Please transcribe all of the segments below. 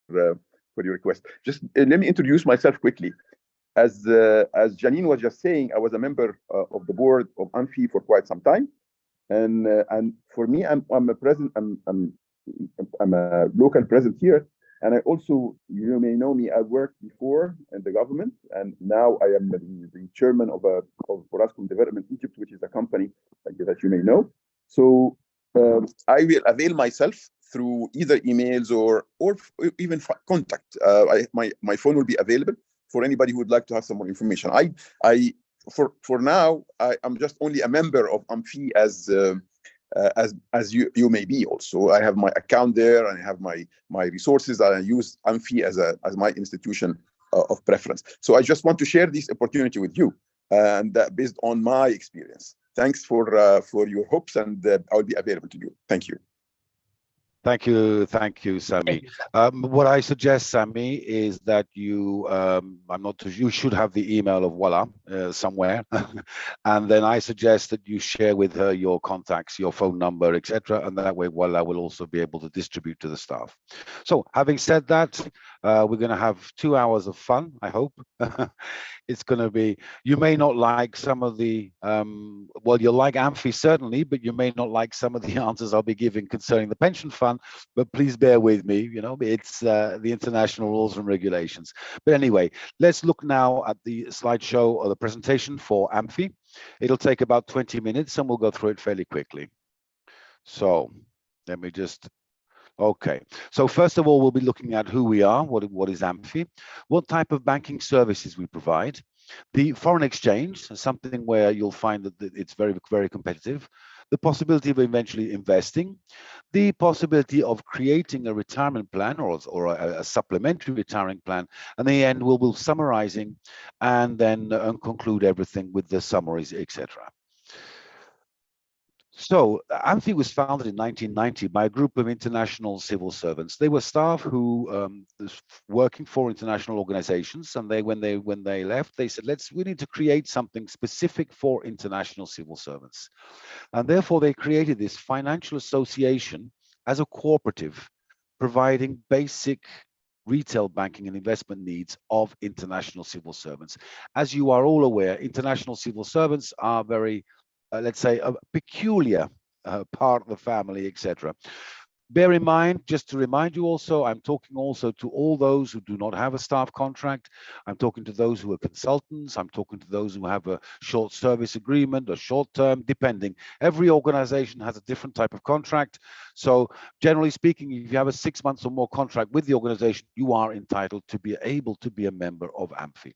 for your request. Just let me introduce myself quickly. As Janine was just saying, I was a member of the board of Amphi for quite some time, and for me, I'm a president. I'm a local president here, and I also, you may know me. I worked before in the government, and now I am the chairman of Orascom Development Egypt, which is a company that you may know. So I will avail myself through either emails or even contact. My phone will be available for anybody who would like to have some more information. I for now I'm just only a member of Amphi as you may be also. I have my account there and I have my resources, and I use Amphi as my institution of preference. So I just want to share this opportunity with you, and based on my experience. Thanks for your hopes, and I will be available to you. Thank you. Thank you, Sami. What I suggest, Sami, is that you, you should have the email of Walla somewhere, and then I suggest that you share with her your contacts, your phone number, etc., and that way Walla will also be able to distribute to the staff. So, having said that, we're going to have 2 hours of fun, I hope. It's going to be, you may not like some of the, well, you'll like Amphi certainly, but you may not like some of the answers I'll be giving concerning the pension fund, but please bear with me, you know, it's the international rules and regulations. But anyway, let's look now at the slideshow or the presentation for Amphi. It'll take about 20 minutes and we'll go through it fairly quickly. So let me just, okay. So first of all, we'll be looking at who we are, what is Amphi, what type of banking services we provide, the foreign exchange, something where you'll find that it's very, very competitive, the possibility of eventually investing, the possibility of creating a retirement plan or a supplementary retirement plan, and in the end we'll be summarizing and then conclude everything with the summaries, etc. So Amphi was founded in 1990 by a group of international civil servants. They were staff who was working for international organizations, and when they left, they said, we need to create something specific for international civil servants. And therefore they created this financial association as a cooperative, providing basic retail banking and investment needs of international civil servants. As you are all aware, international civil servants are very let's say, a peculiar part of the family, etc. Bear in mind, just to remind you also, I'm talking also to all those who do not have a staff contract. I'm talking to those who are consultants. I'm talking to those who have a short service agreement or short term, depending. Every organization has a different type of contract. So generally speaking, if you have a 6 months or more contract with the organization, you are entitled to be able to be a member of Amphi.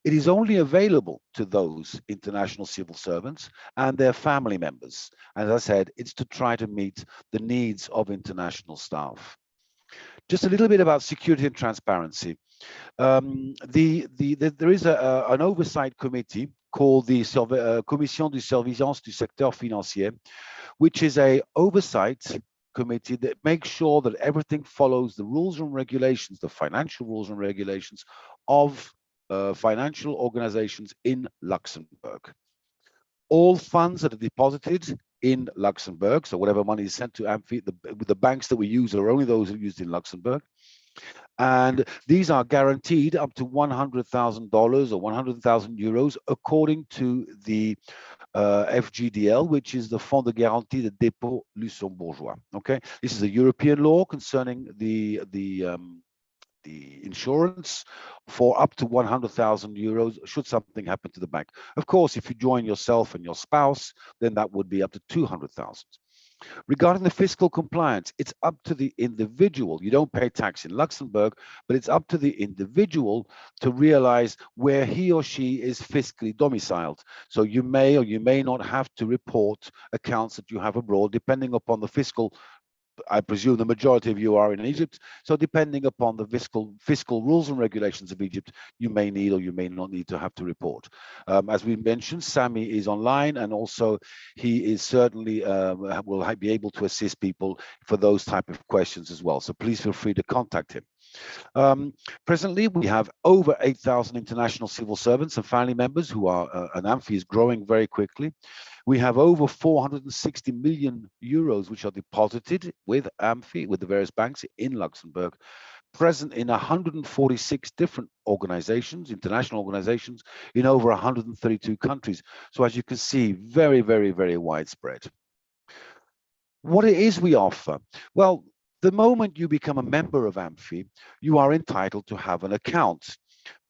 It is only available to those international civil servants and their family members. As I said, it's to try to meet the needs of international staff. Just a little bit about security and transparency. There is an oversight committee called the Commission de Surveillance du Secteur Financier, which is a oversight committee that makes sure that everything follows the rules and regulations, the financial rules and regulations of financial organizations in Luxembourg. All funds that are deposited in Luxembourg, so whatever money is sent to Amphi, the banks that we use are only those used in Luxembourg. And these are guaranteed up to $100,000 or 100,000 euros, according to the FGDL, which is the Fonds de Garantie de Dépôt Luxembourgeois. Okay, this is a European law concerning the insurance for up to 100,000 euros should something happen to the bank. Of course, if you join yourself and your spouse, then that would be up to 200,000. Regarding the fiscal compliance, it's up to the individual. You don't pay tax in Luxembourg, but it's up to the individual to realize where he or she is fiscally domiciled. So you may or you may not have to report accounts that you have abroad, depending upon the fiscal. I presume the majority of you are in Egypt. So depending upon the fiscal rules and regulations of Egypt, you may need or you may not need to have to report. As we mentioned, Sami is online, and also he is certainly will be able to assist people for those type of questions as well. So please feel free to contact him. Presently, we have over 8,000 international civil servants and family members who are, and Amphi is growing very quickly. We have over 460 million euros which are deposited with Amphi, with the various banks in Luxembourg. present in 146 different organizations, international organizations, in over 132 countries. So as you can see, very, very, very widespread. What it is we offer? Well, the moment you become a member of Amphi, you are entitled to have an account,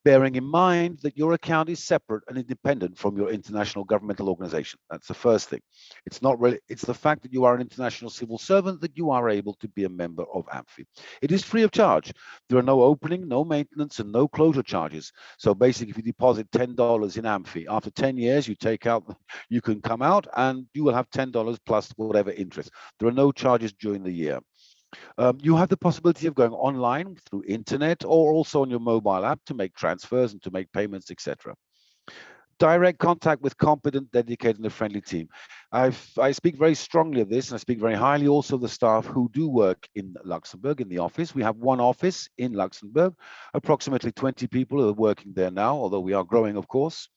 bearing in mind that your account is separate and independent from your international governmental organization. That's the first thing. It's not really, it's the fact that you are an international civil servant that you are able to be a member of Amphi. It is free of charge. There are no opening, no maintenance, and no closure charges. So basically, if you deposit $10 in Amphi, after 10 years, you take out, you can come out and you will have $10 plus whatever interest. There are no charges during the year. You have the possibility of going online through internet or also on your mobile app to make transfers and to make payments, etc. Direct contact with competent, dedicated, and a friendly team. I speak very strongly of this, and I speak very highly also of the staff who do work in Luxembourg in the office. We have one office in Luxembourg, approximately 20 people are working there now, although we are growing, of course.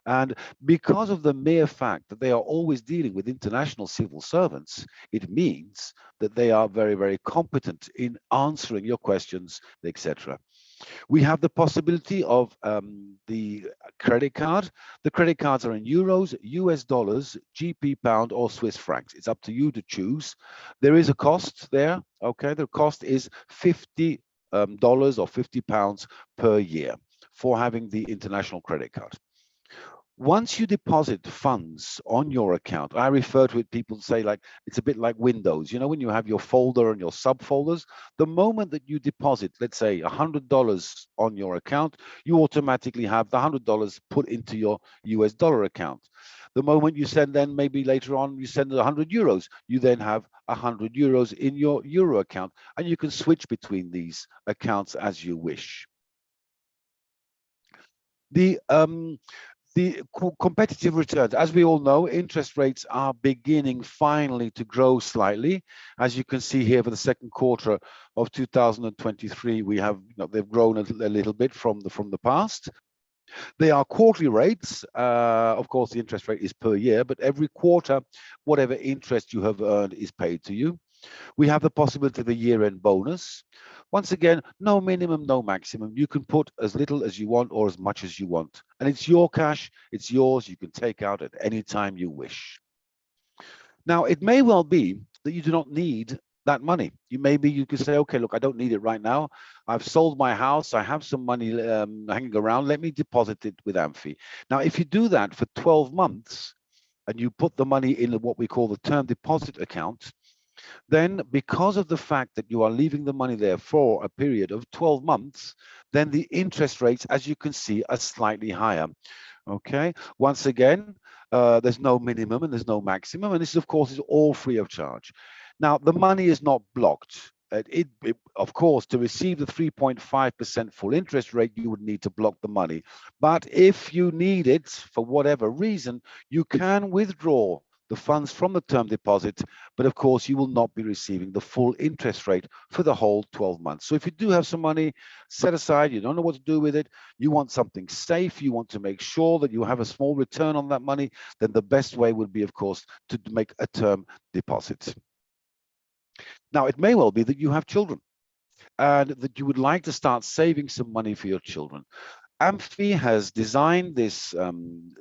And because of the mere fact that they are always dealing with international civil servants, it means that they are very, very competent in answering your questions, etc. We have the possibility of the credit card. The credit cards are in euros, US dollars, GP pound, or Swiss francs. It's up to you to choose. There is a cost there. Okay, the cost is $50 or £50 per year for having the international credit card. Once you deposit funds on your account, I refer to it, people say like, it's a bit like Windows, you know, when you have your folder and your subfolders, the moment that you deposit, let's say $100 on your account, you automatically have the $100 put into your US dollar account. The moment you send, then maybe later on, you send 100 euros, you then have 100 euros in your Euro account, and you can switch between these accounts as you wish. The competitive returns, as we all know, interest rates are beginning finally to grow slightly. As you can see here for the second quarter of 2023, we have, they've grown a little bit from the past. They are quarterly rates. Of course, the interest rate is per year, but every quarter, whatever interest you have earned is paid to you. We have the possibility of a year-end bonus. Once again, no minimum, no maximum. You can put as little as you want or as much as you want. And it's your cash, it's yours, you can take out at any time you wish. Now, it may well be that you do not need that money. You could say, okay, look, I don't need it right now. I've sold my house, I have some money hanging around, let me deposit it with Amphi. Now, if you do that for 12 months and you put the money in what we call the term deposit account, then because of the fact that you are leaving the money there for a period of 12 months, then the interest rates, as you can see, are slightly higher. Okay, once again, there's no minimum and there's no maximum, and this, of course, is all free of charge. Now, the money is not blocked. Of course, to receive the 3.5% full interest rate, you would need to block the money. But if you need it for whatever reason, you can withdraw the funds from the term deposit, but of course you will not be receiving the full interest rate for the whole 12 months. So if you do have some money set aside, you don't know what to do with it, you want something safe, you want to make sure that you have a small return on that money, then the best way would be, of course, to make a term deposit. Now, it may well be that you have children and that you would like to start saving some money for your children. Amphi has designed this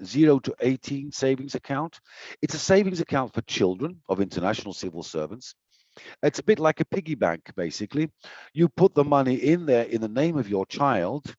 0 to 18 savings account. It's a savings account for children of international civil servants. It's a bit like a piggy bank, basically. You put the money in there in the name of your child,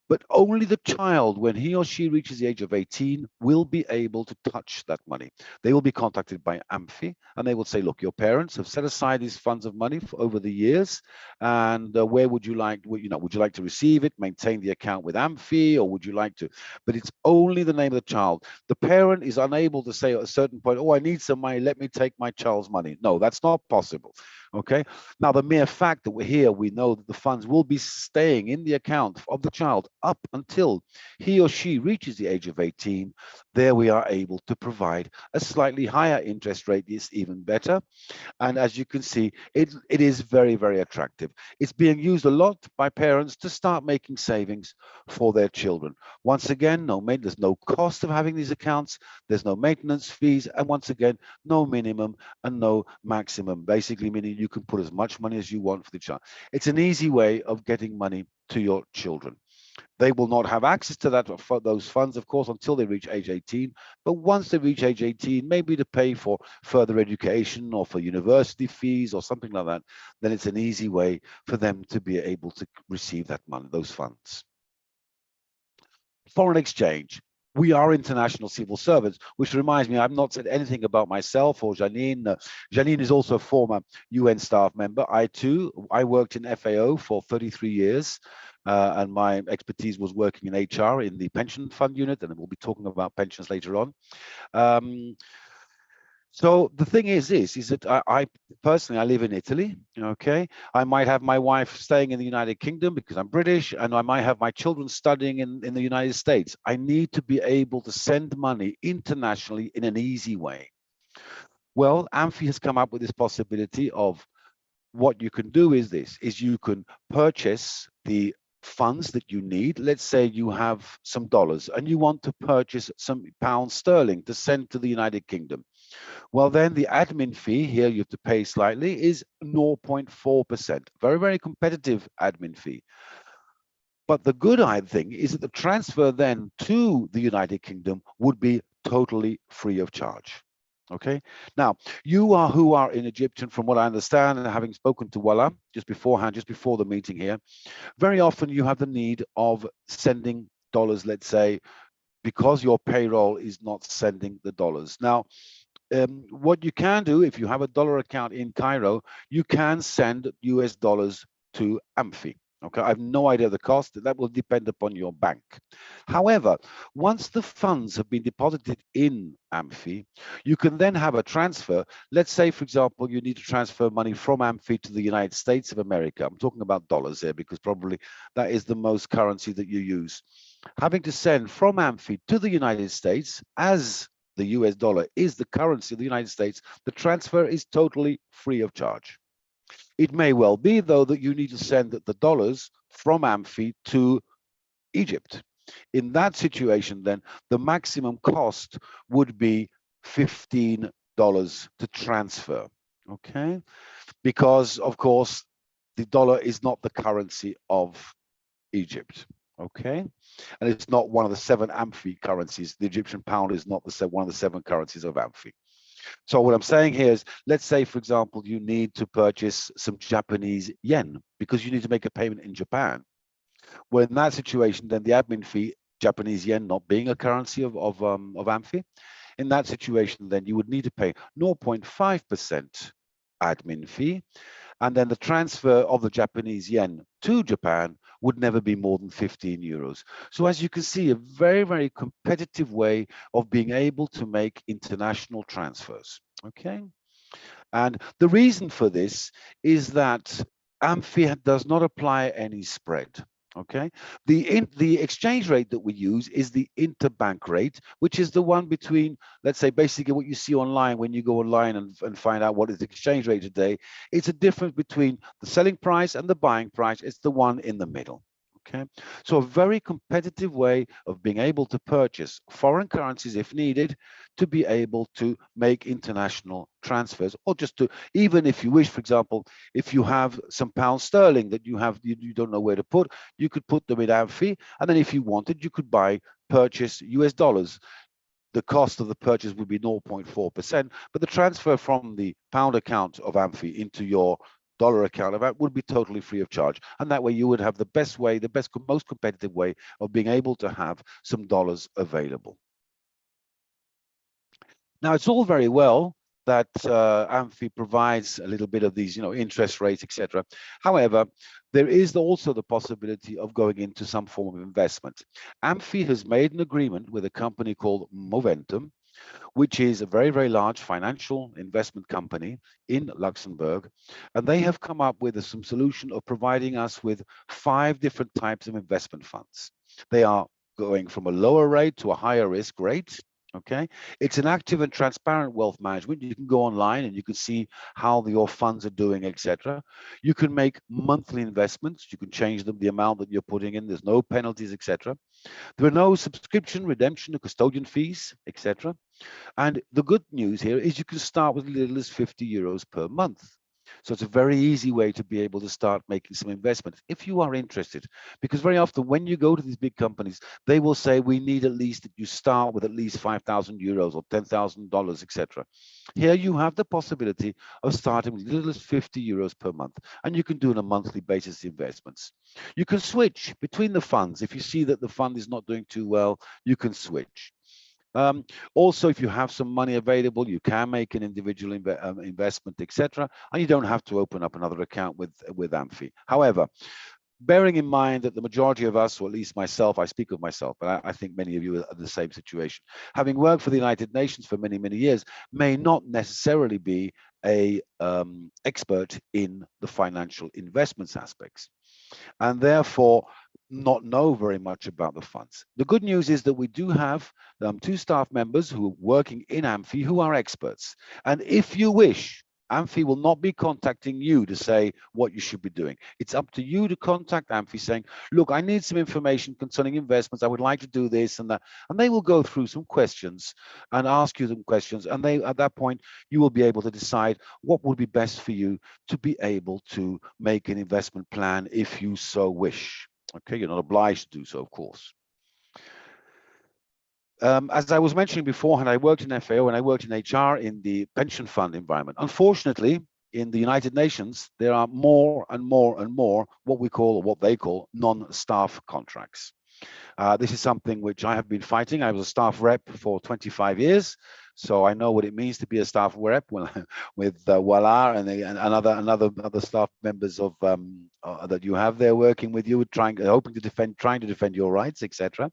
but only the child, when he or she reaches the age of 18, will be able to touch that money. They will be contacted by Amphi, and they will say, look, your parents have set aside these funds of money over the years, and where would you like, would you like to receive it, maintain the account with Amphi, or would you like to? But it's only the name of the child. The parent is unable to say at a certain point, oh, I need some money, let me take my child's money. No, that's not possible. Okay. Now, the mere fact that we're here, we know that the funds will be staying in the account of the child up until he or she reaches the age of 18. There we are able to provide a slightly higher interest rate, is even better. And as you can see, it is very, very attractive. It's being used a lot by parents to start making savings for their children. Once again, there's no cost of having these accounts. There's no maintenance fees. And once again, no minimum and no maximum, basically meaning you can put as much money as you want for the child. It's an easy way of getting money to your children. They will not have access to those funds, of course, until they reach age 18. But once they reach age 18, maybe to pay for further education or for university fees or something like that, then it's an easy way for them to be able to receive that money, those funds. Foreign exchange. We are international civil servants, which reminds me, I've not said anything about myself or Janine. Janine is also a former UN staff member. I worked in FAO for 33 years, and my expertise was working in HR in the pension fund unit, and we'll be talking about pensions later on. So the thing is that I personally, I live in Italy, okay? I might have my wife staying in the United Kingdom because I'm British, and I might have my children studying in the United States. I need to be able to send money internationally in an easy way. Well, Amphi has come up with this possibility of what you can do is you can purchase the funds that you need. Let's say you have some dollars and you want to purchase some pounds sterling to send to the United Kingdom. Well, then the admin fee here you have to pay slightly is 0.4%. Very, very competitive admin fee. But the good thing is that the transfer then to the United Kingdom would be totally free of charge. Okay. Now, who are in Egyptian, from what I understand, and having spoken to Wala just beforehand, just before the meeting here, very often you have the need of sending dollars, let's say, because your payroll is not sending the dollars. Now, what you can do, if you have a dollar account in Cairo, you can send US dollars to Amphi. Okay, I have no idea the cost. That will depend upon your bank. However, once the funds have been deposited in Amphi, you can then have a transfer. Let's say, for example, you need to transfer money from Amphi to the United States of America. I'm talking about dollars here because probably that is the most currency that you use. Having to send from Amphi to the United States, as the US dollar is the currency of the United States, the transfer is totally free of charge. It may well be, though, that you need to send the dollars from Amphi to Egypt. In that situation, then, the maximum cost would be $15 to transfer, okay? Because, of course, the dollar is not the currency of Egypt, okay? And it's not one of the 7 Amphi currencies. The Egyptian pound is not one of the 7 currencies of Amphi. So what I'm saying here is, let's say, for example, you need to purchase some Japanese yen because you need to make a payment in Japan. Well, in that situation, then the admin fee, Japanese yen not being a currency of Amphi, in that situation, then you would need to pay 0.5% admin fee. And then the transfer of the Japanese yen to Japan would never be more than 15 euros. So as you can see, a very, very competitive way of being able to make international transfers, okay? And the reason for this is that Amphi does not apply any spread. Okay, the exchange rate that we use is the interbank rate, which is the one between, let's say, basically what you see online when you go online and find out what is the exchange rate today. It's a difference between the selling price and the buying price. It's the one in the middle. Okay, so a very competitive way of being able to purchase foreign currencies if needed, to be able to make international transfers, or just to, even if you wish, for example, if you have some pounds sterling that you don't know where to put, you could put them in Amphi, and then if you wanted, you could purchase US dollars. The cost of the purchase would be 0.4%, but the transfer from the pound account of Amphi into your dollar account of that would be totally free of charge. And that way you would have the best way, most competitive way of being able to have some dollars available. Now, it's all very well that Amphi provides a little bit of these, interest rates, etc. However, there is also the possibility of going into some form of investment. Amphi has made an agreement with a company called Moventum, which is a very, very large financial investment company in Luxembourg. And they have come up with some solution of providing us with 5 different types of investment funds. They are going from a lower rate to a higher risk rate. Okay, it's an active and transparent wealth management. You can go online and you can see how your funds are doing, etc. You can make monthly investments. You can change the amount that you're putting in. There's no penalties, etc. There are no subscription, redemption, or custodian fees, etc. And the good news here is you can start with as little as 50 euros per month. So it's a very easy way to be able to start making some investments if you are interested. Because very often when you go to these big companies, they will say, we need at least that you start with at least 5,000 euros or $10,000, etc. Here you have the possibility of starting with as little as 50 euros per month, and you can do on a monthly basis investments. You can switch between the funds. If you see that the fund is not doing too well, you can switch. Also, if you have some money available, you can make an individual investment, etc., and you don't have to open up another account with Amphi. However, bearing in mind that the majority of us, or at least myself, I speak of myself, but I think many of you are in the same situation. Having worked for the United Nations for many, many years, may not necessarily be a expert in the financial investments aspects, and therefore not know very much about the funds. The good news is that we do have 2 staff members who are working in Amphi who are experts. And if you wish, Amphi will not be contacting you to say what you should be doing. It's up to you to contact Amphi saying, look, I need some information concerning investments. I would like to do this and that. And they will go through some questions and ask you some questions. And they, at that point, you will be able to decide what would be best for you to be able to make an investment plan if you so wish. Okay, you're not obliged to do so, of course. As I was mentioning beforehand, I worked in FAO and I worked in HR in the pension fund environment. Unfortunately, in the United Nations, there are more and more and more what we call, or what they call, non-staff contracts. This is something which I have been fighting. I was a staff rep for 25 years, so I know what it means to be a staff rep with Wala and other staff members of that you have there working with you, trying to defend your rights, etc.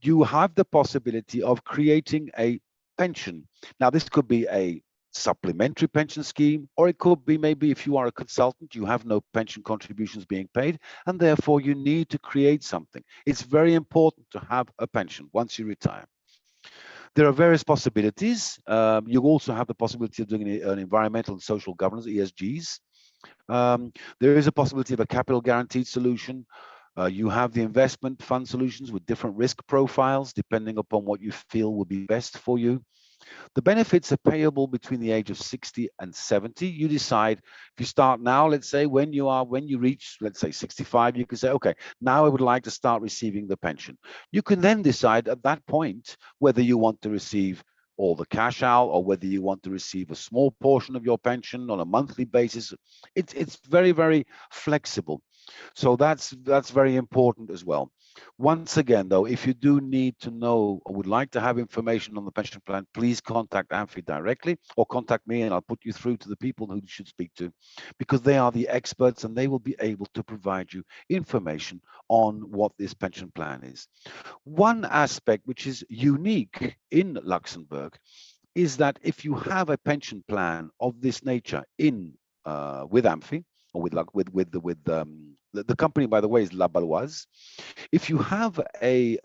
You have the possibility of creating a pension. Now, this could be a supplementary pension scheme, or it could be maybe if you are a consultant, you have no pension contributions being paid, and therefore you need to create something. It's very important to have a pension once you retire. There are various possibilities. You also have the possibility of doing an environmental and social governance, ESGs. There is a possibility of a capital guaranteed solution. You have the investment fund solutions with different risk profiles, depending upon what you feel would be best for you. The benefits are payable between the age of 60 and 70. You decide. If you start now, let's say when you reach, let's say 65, you can say, okay, now I would like to start receiving the pension. You can then decide at that point whether you want to receive all the cash out or whether you want to receive a small portion of your pension on a monthly basis. It's very, very flexible. So that's very important as well. Once again, though, if you do need to know or would like to have information on the pension plan, please contact Amphi directly or contact me and I'll put you through to the people who you should speak to, because they are the experts and they will be able to provide you information on what this pension plan is. One aspect which is unique in Luxembourg is that if you have a pension plan of this nature with Amphi, or the company, by the way, is La Baloise. If you have a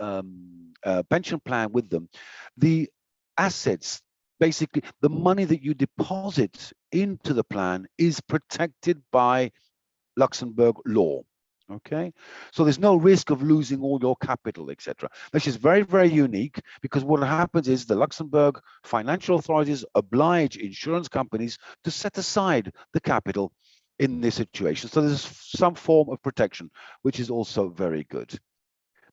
pension plan with them, the assets, basically the money that you deposit into the plan, is protected by Luxembourg law. Okay, so there's no risk of losing all your capital, etc. This is very, very unique, because what happens is the Luxembourg financial authorities oblige insurance companies to set aside the capital in this situation. So there's some form of protection, which is also very good.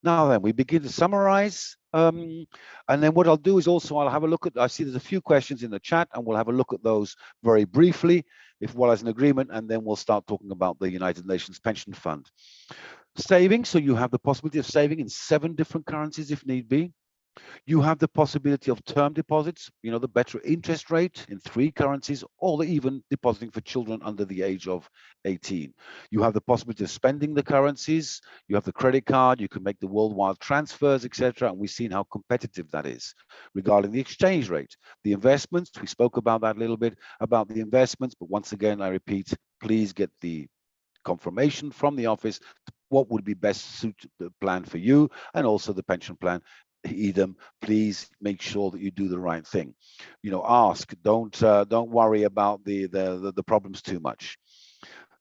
Now then, we begin to summarize. And then what I'll do is also I'll have a look at, I see there's a few questions in the chat, and we'll have a look at those very briefly, if well as an agreement, and then we'll start talking about the United Nations Pension Fund. Saving, so you have the possibility of saving in 7 different currencies if need be. You have the possibility of term deposits, the better interest rate in 3 currencies, or even depositing for children under the age of 18. You have the possibility of spending the currencies. You have the credit card. You can make the worldwide transfers, etc. And we've seen how competitive that is. Regarding the exchange rate, the investments, we spoke about that a little bit, about the investments. But once again, I repeat, please get the confirmation from the office what would be best suited the plan for you, and also the pension plan. Edom, please make sure that you do the right thing. Ask, don't worry about the problems too much.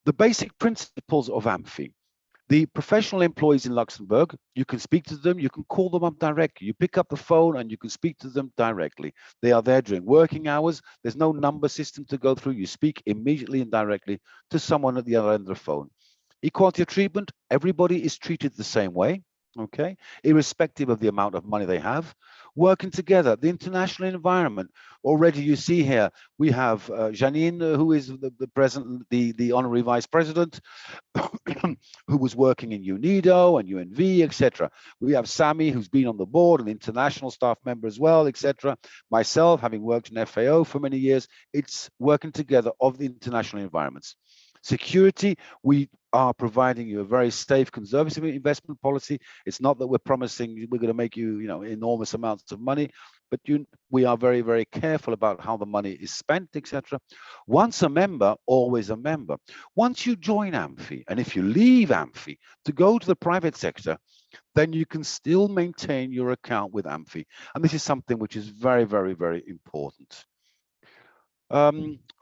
The basic principles of Amphi. The professional employees in Luxembourg, you can speak to them, you can call them up directly. You pick up the phone and you can speak to them directly. They are there during working hours. There's no number system to go through. You speak immediately and directly to someone at the other end of the phone. Equality of treatment, everybody is treated the same way, okay, irrespective of the amount of money they have. Working together, the international environment. Already you see here, we have Janine, who is the president, the honorary vice president, who was working in UNIDO and UNV, etc. We have Sami, who's been on the board, an international staff member as well, etc. Myself, having worked in FAO for many years, it's working together of the international environments. Security, we are providing you a very safe, conservative investment policy. It's not that we're promising we're going to make you, enormous amounts of money, but we are very, very careful about how the money is spent, etc. Once a member, always a member. Once you join AMFI, and if you leave AMFI to go to the private sector, then you can still maintain your account with AMFI. And this is something which is very, very, very important.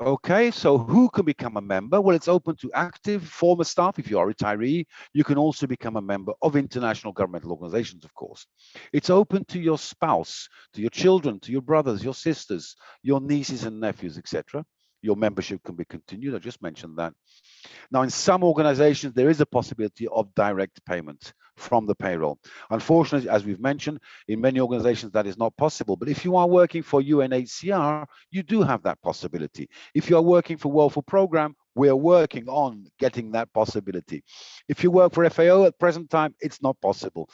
Okay, so who can become a member? Well, it's open to active former staff. If you are a retiree, you can also become a member of international governmental organizations, of course. It's open to your spouse, to your children, to your brothers, your sisters, your nieces and nephews, etc. Your membership can be continued. I just mentioned that. Now, in some organizations, there is a possibility of direct payment from the payroll. Unfortunately, as we've mentioned, in many organizations, that is not possible. But if you are working for UNHCR, you do have that possibility. If you are working for World Food Programme, we are working on getting that possibility. If you work for FAO at present time, it's not possible.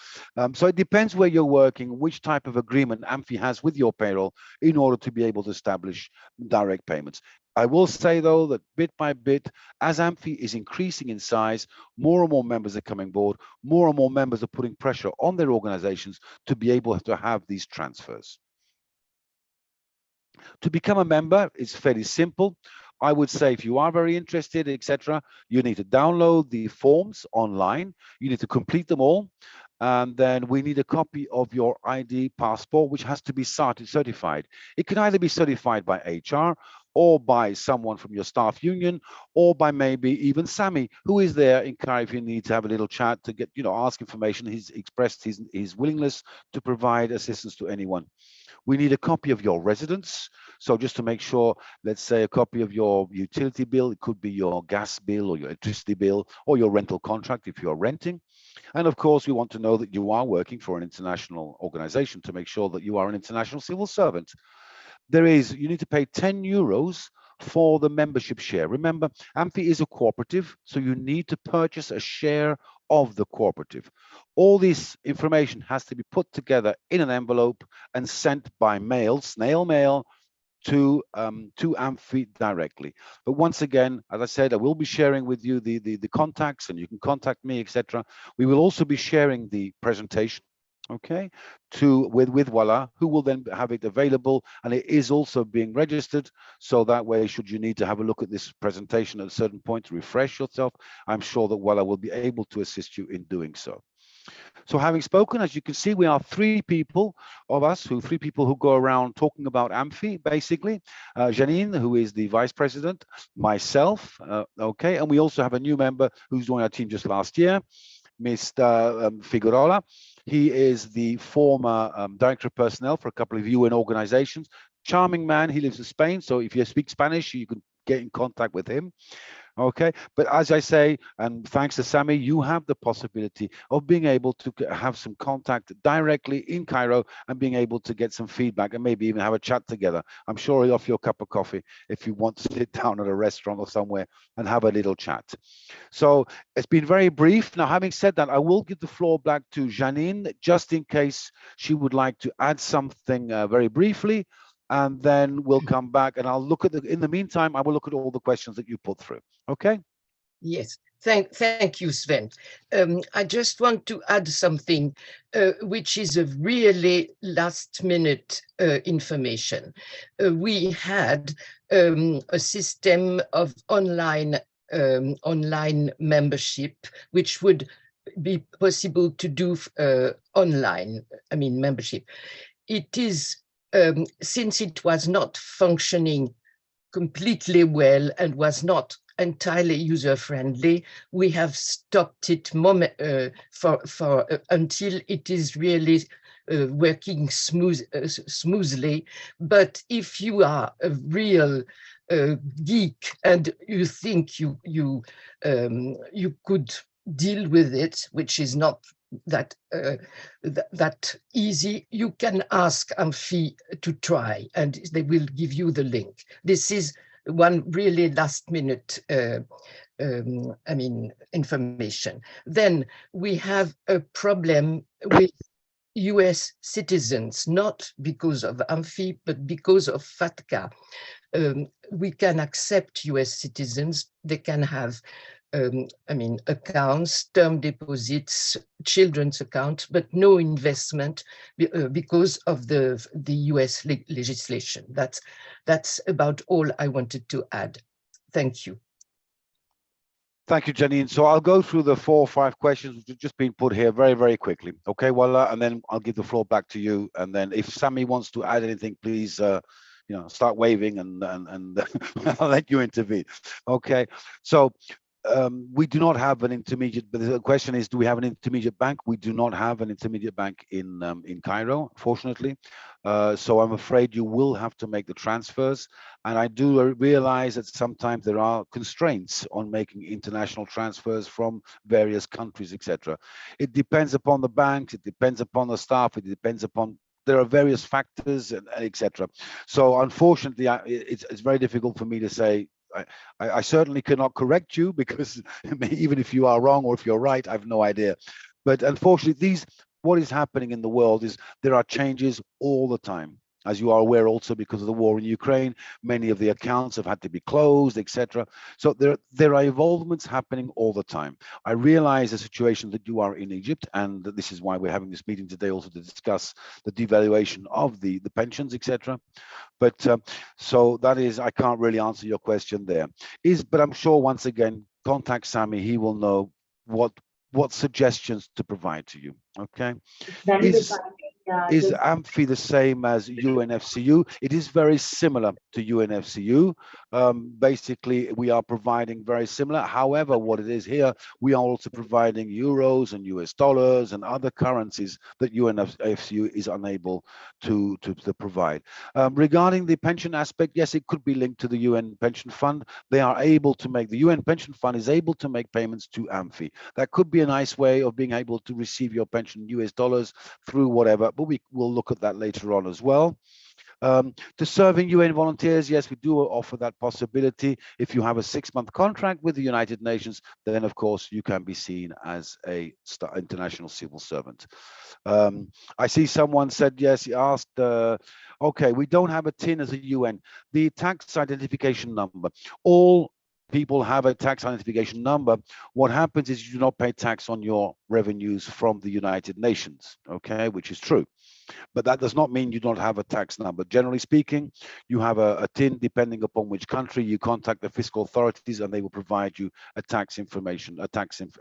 So it depends where you're working, which type of agreement AMFI has with your payroll in order to be able to establish direct payments. I will say, though, that bit by bit, as AMFI is increasing in size, more and more members are coming aboard, more and more members are putting pressure on their organizations to be able to have these transfers. To become a member is fairly simple. I would say if you are very interested, etc., you need to download the forms online. You need to complete them all. And then we need a copy of your ID passport, which has to be certified. It can either be certified by HR or by someone from your staff union, or by maybe even Sami, who is there in Cairo if you need to have a little chat to get, ask information. He's expressed his willingness to provide assistance to anyone. We need a copy of your residence. So just to make sure, let's say a copy of your utility bill, it could be your gas bill or your electricity bill or your rental contract if you're renting. And of course, we want to know that you are working for an international organization to make sure that you are an international civil servant. You need to pay 10 euros for the membership share. Remember, AMFI is a cooperative, so you need to purchase a share of the cooperative. All this information has to be put together in an envelope and sent by mail, snail mail, to AMFI directly. But once again, as I said, I will be sharing with you the contacts, and you can contact me, etc. We will also be sharing the presentation, okay, with Voila, who will then have it available, and it is also being registered, so that way, should you need to have a look at this presentation at a certain point to refresh yourself, I'm sure that Voila will be able to assist you in doing so. So having spoken, as you can see, we are three people who go around talking about AMFI, basically. Janine, who is the vice president, myself, okay, and we also have a new member who's joined our team just last year, Mr. Figueroa. He is the former director of personnel for a couple of UN organizations. Charming man, he lives in Spain, so if you speak Spanish, you can get in contact with him. Okay, but as I say, and thanks to Sami, you have the possibility of being able to have some contact directly in Cairo and being able to get some feedback and maybe even have a chat together. I'm sure he'll offer you a cup of coffee if you want to sit down at a restaurant or somewhere and have a little chat. So it's been very brief. Now, having said that, I will give the floor back to Janine, just in case she would like to add something very briefly. And then we'll come back and I'll look at in the meantime, I will look at all the questions that you put through. Okay? Yes, thank you, Sven. I just want to add something, which is a really last minute information. We had a system of online membership, which would be possible to do online, membership. It is, since it was not functioning completely well and was not entirely user-friendly. We have stopped it until it is really working smoothly. But if you are a real geek and you think you could deal with it, which is not that that easy, you can ask Amphi to try, and they will give you the link. This is one really last minute information. Then we have a problem with US citizens, not because of Amphi, but because of FATCA. We can accept US citizens. They can have accounts, term deposits, children's accounts, but no investment because of the US legislation. That's about all I wanted to add. Thank you. Thank you, Janine. So I'll go through the 4 or 5 questions which have just been put here very, very quickly. Okay, Wala, and then I'll give the floor back to you. And then if Sami wants to add anything, please, start waving and I'll let you intervene. Okay, so we do not have an intermediate, but the question is, do we have an intermediate bank? We do not have an intermediate bank in Cairo, fortunately. So I'm afraid you will have to make the transfers. And I do realize that sometimes there are constraints on making international transfers from various countries, etc. It depends upon the banks, it depends upon the staff, it depends upon, there are various factors, and etc. So unfortunately, it's very difficult for me to say. I certainly cannot correct you, because even if you are wrong or if you're right, I have no idea. But unfortunately, what is happening in the world is there are changes all the time. As you are aware, also because of the war in Ukraine, many of the accounts have had to be closed, etc. So there are evolvements happening all the time. I realize the situation that you are in Egypt, and this is why we're having this meeting today, also to discuss the devaluation of the pensions, etc. But so that is, I can't really answer your question there. But I'm sure, once again, contact Sami. He will know what suggestions to provide to you. Okay. Is Amphi the same as UNFCU? It is very similar to UNFCU. Basically, we are providing very similar. However, what it is here, we are also providing euros and US dollars and other currencies that UNFCU is unable to provide. Regarding the pension aspect, yes, it could be linked to the UN Pension Fund. They are able to make, the UN Pension Fund is able to make payments to Amphi. That could be a nice way of being able to receive your pension in US dollars through whatever, but we will look at that later on as well. To serving UN volunteers, yes, we do offer that possibility. If you have a 6-month contract with the United Nations, then of course you can be seen as a international civil servant. I see someone said, yes, he asked, okay, we don't have a TIN as a UN. The tax identification number, all people have a tax identification number. What happens is you do not pay tax on your revenues from the United Nations, okay, which is true. But that does not mean you don't have a tax number. Generally speaking, you have a TIN, depending upon which country. You contact the fiscal authorities and they will provide you a tax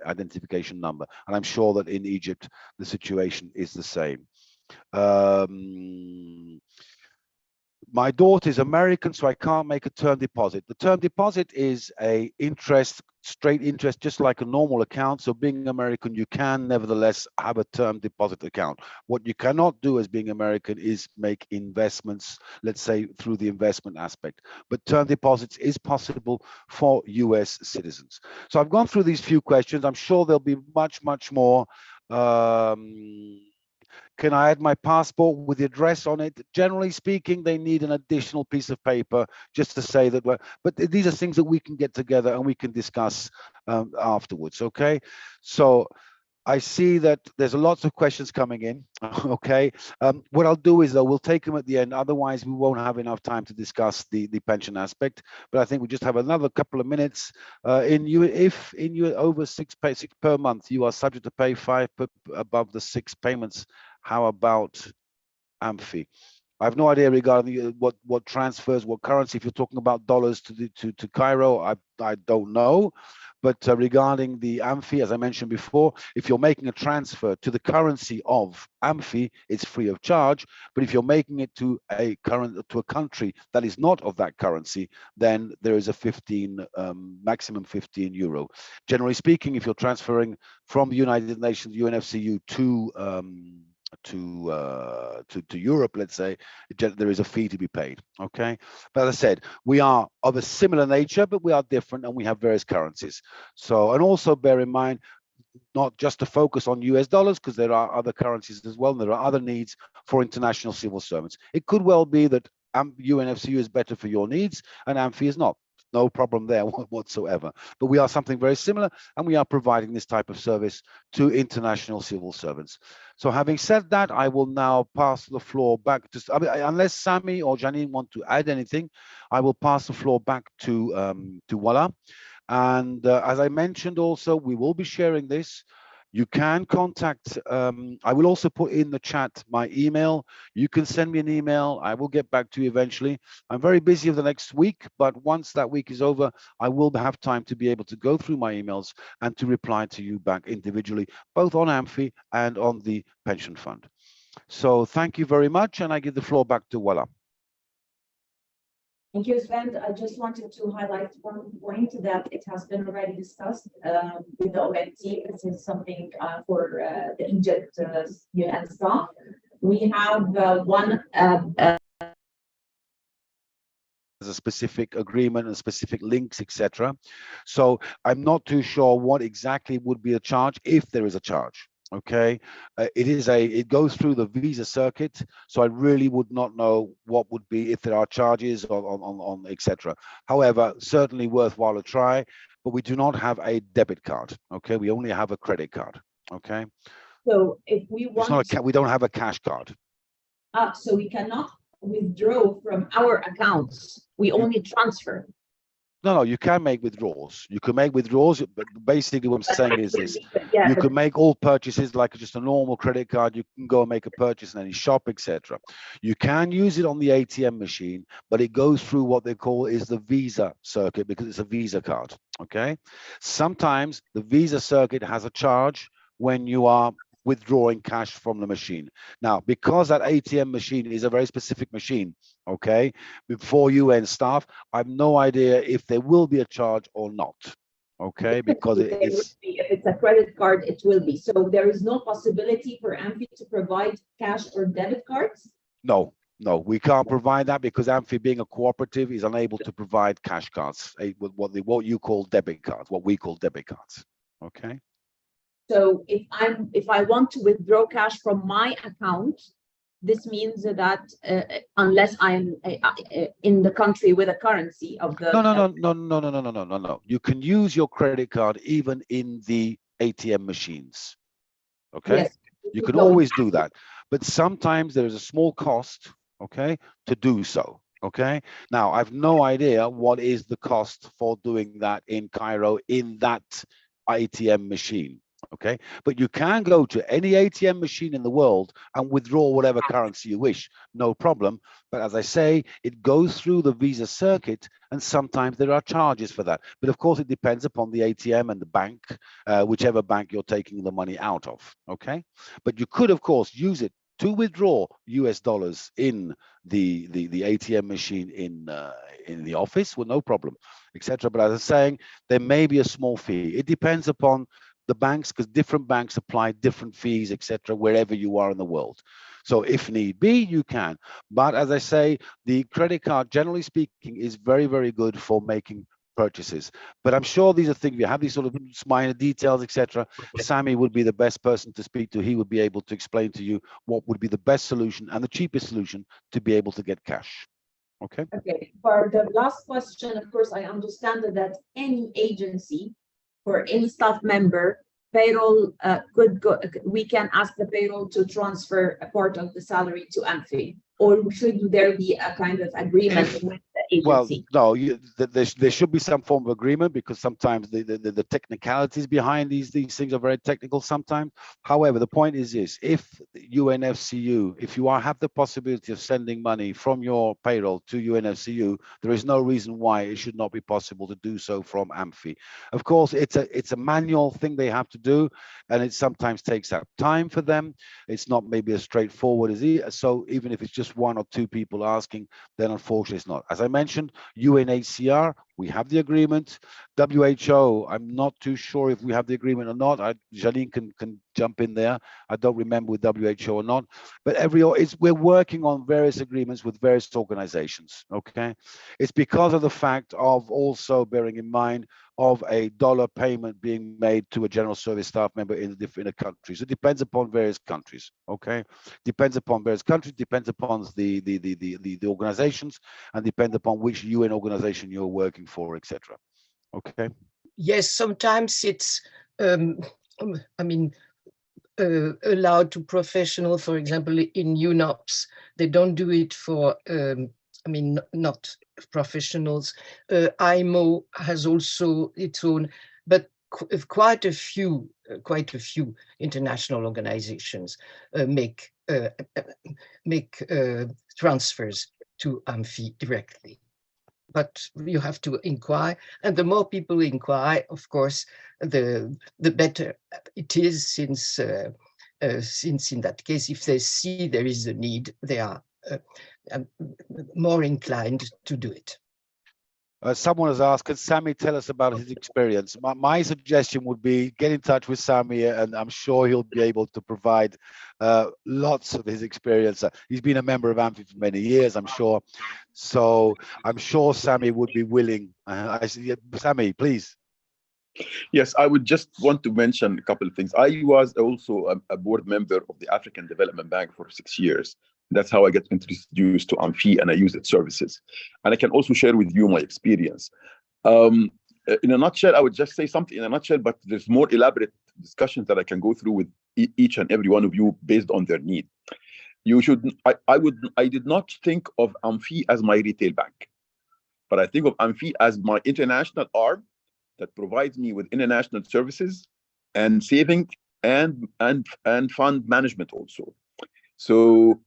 identification number. And I'm sure that in Egypt, the situation is the same. My daughter is American, so I can't make a term deposit. The term deposit is a straight interest, just like a normal account. So being American, you can nevertheless have a term deposit account. What you cannot do as being American is make investments, let's say, through the investment aspect. But term deposits is possible for US citizens. So I've gone through these few questions. I'm sure there'll be much, much more. Can I add my passport with the address on it? Generally speaking, they need an additional piece of paper just to say that but these are things that we can get together and we can discuss afterwards, okay? So I see that there's lots of questions coming in, okay? What I'll do is, though, we'll take them at the end. Otherwise, we won't have enough time to discuss the pension aspect. But I think we just have another couple of minutes. If in your over 6 per month, you are subject to pay 5 above the 6 payments, how about Amphi? I have no idea regarding what transfers, what currency. If you're talking about dollars to Cairo, I don't know. But regarding the Amphi, as I mentioned before, if you're making a transfer to the currency of Amphi, it's free of charge. But if you're making it to a country that is not of that currency, then there is a maximum 15 euro. Generally speaking, if you're transferring from the United Nations UNFCU to Europe, let's say, there is a fee to be paid. Okay, but as I said, we are of a similar nature, but we are different, and we have various currencies. So, and also bear in mind, not just to focus on US dollars, because there are other currencies as well, and there are other needs for international civil servants. It could well be that UNFCU is better for your needs and Amphi is not. No problem there whatsoever. But we are something very similar, and we are providing this type of service to international civil servants. So having said that, I will now pass the floor back to, unless Sami or Janine want to add anything, I will pass the floor back to Wala. And as I mentioned also, we will be sharing this. You can contact, I will also put in the chat my email. You can send me an email. I will get back to you eventually. I'm very busy over the next week, but once that week is over, I will have time to be able to go through my emails and to reply to you back individually, both on Amphi and on the pension fund. So thank you very much, and I give the floor back to Wala. Thank you, Sven. I just wanted to highlight one point that it has been already discussed with the OMT. This is something for the Egypt UN staff. We have a specific agreement and specific links, etc. So I'm not too sure what exactly would be a charge, if there is a charge. Okay, it goes through the visa circuit, so I really would not know what would be, if there are charges on etc. However, certainly worthwhile a try, but we do not have a debit card. Okay, we only have a credit card. Okay, so if we want, we don't have a cash card. So we cannot withdraw from our accounts, we only transfer. No, you can make withdrawals. You can make withdrawals, but basically what I'm saying is this. Yeah, you can make all purchases like just a normal credit card. You can go and make a purchase in any shop, etc. You can use it on the ATM machine, but it goes through what they call is the Visa circuit, because it's a Visa card, okay? Sometimes the Visa circuit has a charge when you are withdrawing cash from the machine. Now, because that ATM machine is a very specific machine, okay, for UN staff, I have no idea if there will be a charge or not, okay, because if it's a credit card, it will be. So there is no possibility for Amphi to provide cash or debit cards? No, we can't provide that, because Amphi, being a cooperative, is unable to provide cash cards, what you call debit cards, what we call debit cards, okay? So if I want to withdraw cash from my account, this means that unless I'm in the country with a currency of the no. You can use your credit card even in the ATM machines. Okay, yes. You can always do that, but sometimes there is a small cost, okay, to do so. Okay, now I've no idea what is the cost for doing that in Cairo in that ATM machine. Okay, but you can go to any ATM machine in the world and withdraw whatever currency you wish, no problem. But as I say, it goes through the Visa circuit, and sometimes there are charges for that. But of course, it depends upon the ATM and the bank, whichever bank you're taking the money out of. Okay, but you could, of course, use it to withdraw US dollars in the ATM machine in the office with no problem, etc. But as I'm saying, there may be a small fee. It depends upon the banks, because different banks apply different fees, etc., wherever you are in the world. So if need be, you can. But as I say, the credit card, generally speaking, is very, very good for making purchases. But I'm sure these are things, you have these sort of minor details, etc. Sami would be the best person to speak to. He would be able to explain to you what would be the best solution and the cheapest solution to be able to get cash. Okay. Okay. For the last question, of course, I understand that any agency for any staff member, payroll could go. We can ask the payroll to transfer a part of the salary to Amphi, or should there be a kind of agreement with agency? Well, no, there should be some form of agreement, because sometimes the technicalities behind these things are very technical sometimes. However, the point is this: if UNFCU, if you have the possibility of sending money from your payroll to UNFCU, there is no reason why it should not be possible to do so from AMFI. Of course, it's a manual thing they have to do, and it sometimes takes up time for them. It's not maybe as straightforward as so even if it's just one or two people asking, then unfortunately it's not. As I mentioned, UNHCR, we have the agreement. WHO, I'm not too sure if we have the agreement or not. Janine can jump in there. I don't remember with WHO or not, but we're working on various agreements with various organizations. Okay, it's because of the fact of also bearing in mind of a dollar payment being made to a general service staff member in different countries. It depends upon various countries. Okay, depends upon various countries, depends upon the organizations, and depends upon which UN organization you're working for, etc. Okay. Yes, sometimes it's I mean allowed to professional, for example, in UNOPS. They don't do it for I mean, not professionals. IMO has also its own, but quite a few international organizations make transfers to AMFI directly. But you have to inquire, and the more people inquire, of course, the better it is, since in that case, if they see there is a need, they are more inclined to do it. Someone has asked, can Sami tell us about his experience? My suggestion would be get in touch with Sami, and I'm sure he'll be able to provide lots of his experience. He's been a member of AMFI for many years, I'm sure. So I'm sure Sami would be willing. Sami, please. Yes, I would just want to mention a couple of things. I was also a board member of the African Development Bank for 6 years. That's how I get introduced to AMFI, and I use its services. And I can also share with you my experience. In a nutshell, I would just say something in a nutshell, but there's more elaborate discussions that I can go through with each and every one of you based on their need. You should. I did not think of AMFI as my retail bank, but I think of AMFI as my international arm that provides me with international services and saving and fund management also. So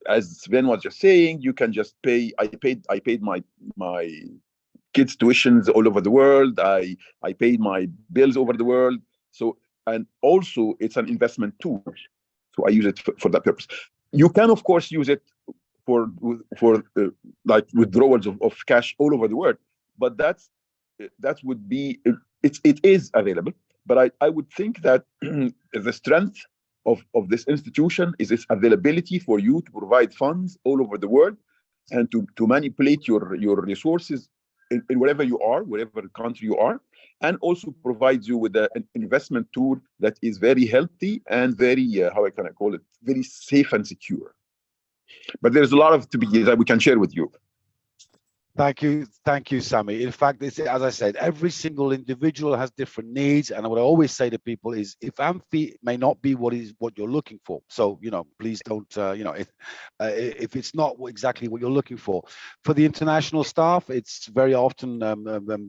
as Sven was just saying, you can just pay. I paid my kids' tuitions all over the world. I paid my bills over the world. So, and also it's an investment tool. So I use it for that purpose. You can of course use it for like withdrawals of cash all over the world, but that would be it is available. But I would think that the strength of this institution is its availability for you to provide funds all over the world and to manipulate your resources in wherever you are, wherever country you are, and also provides you with an investment tool that is very healthy and very how can I call it, very safe and secure. But there's a lot of that we can share with you. Thank you, Sami. In fact, as I said, every single individual has different needs, and what I always say to people is, if AMFI may not be what you're looking for, so please don't, if it's not exactly what you're looking for the international staff, it's very often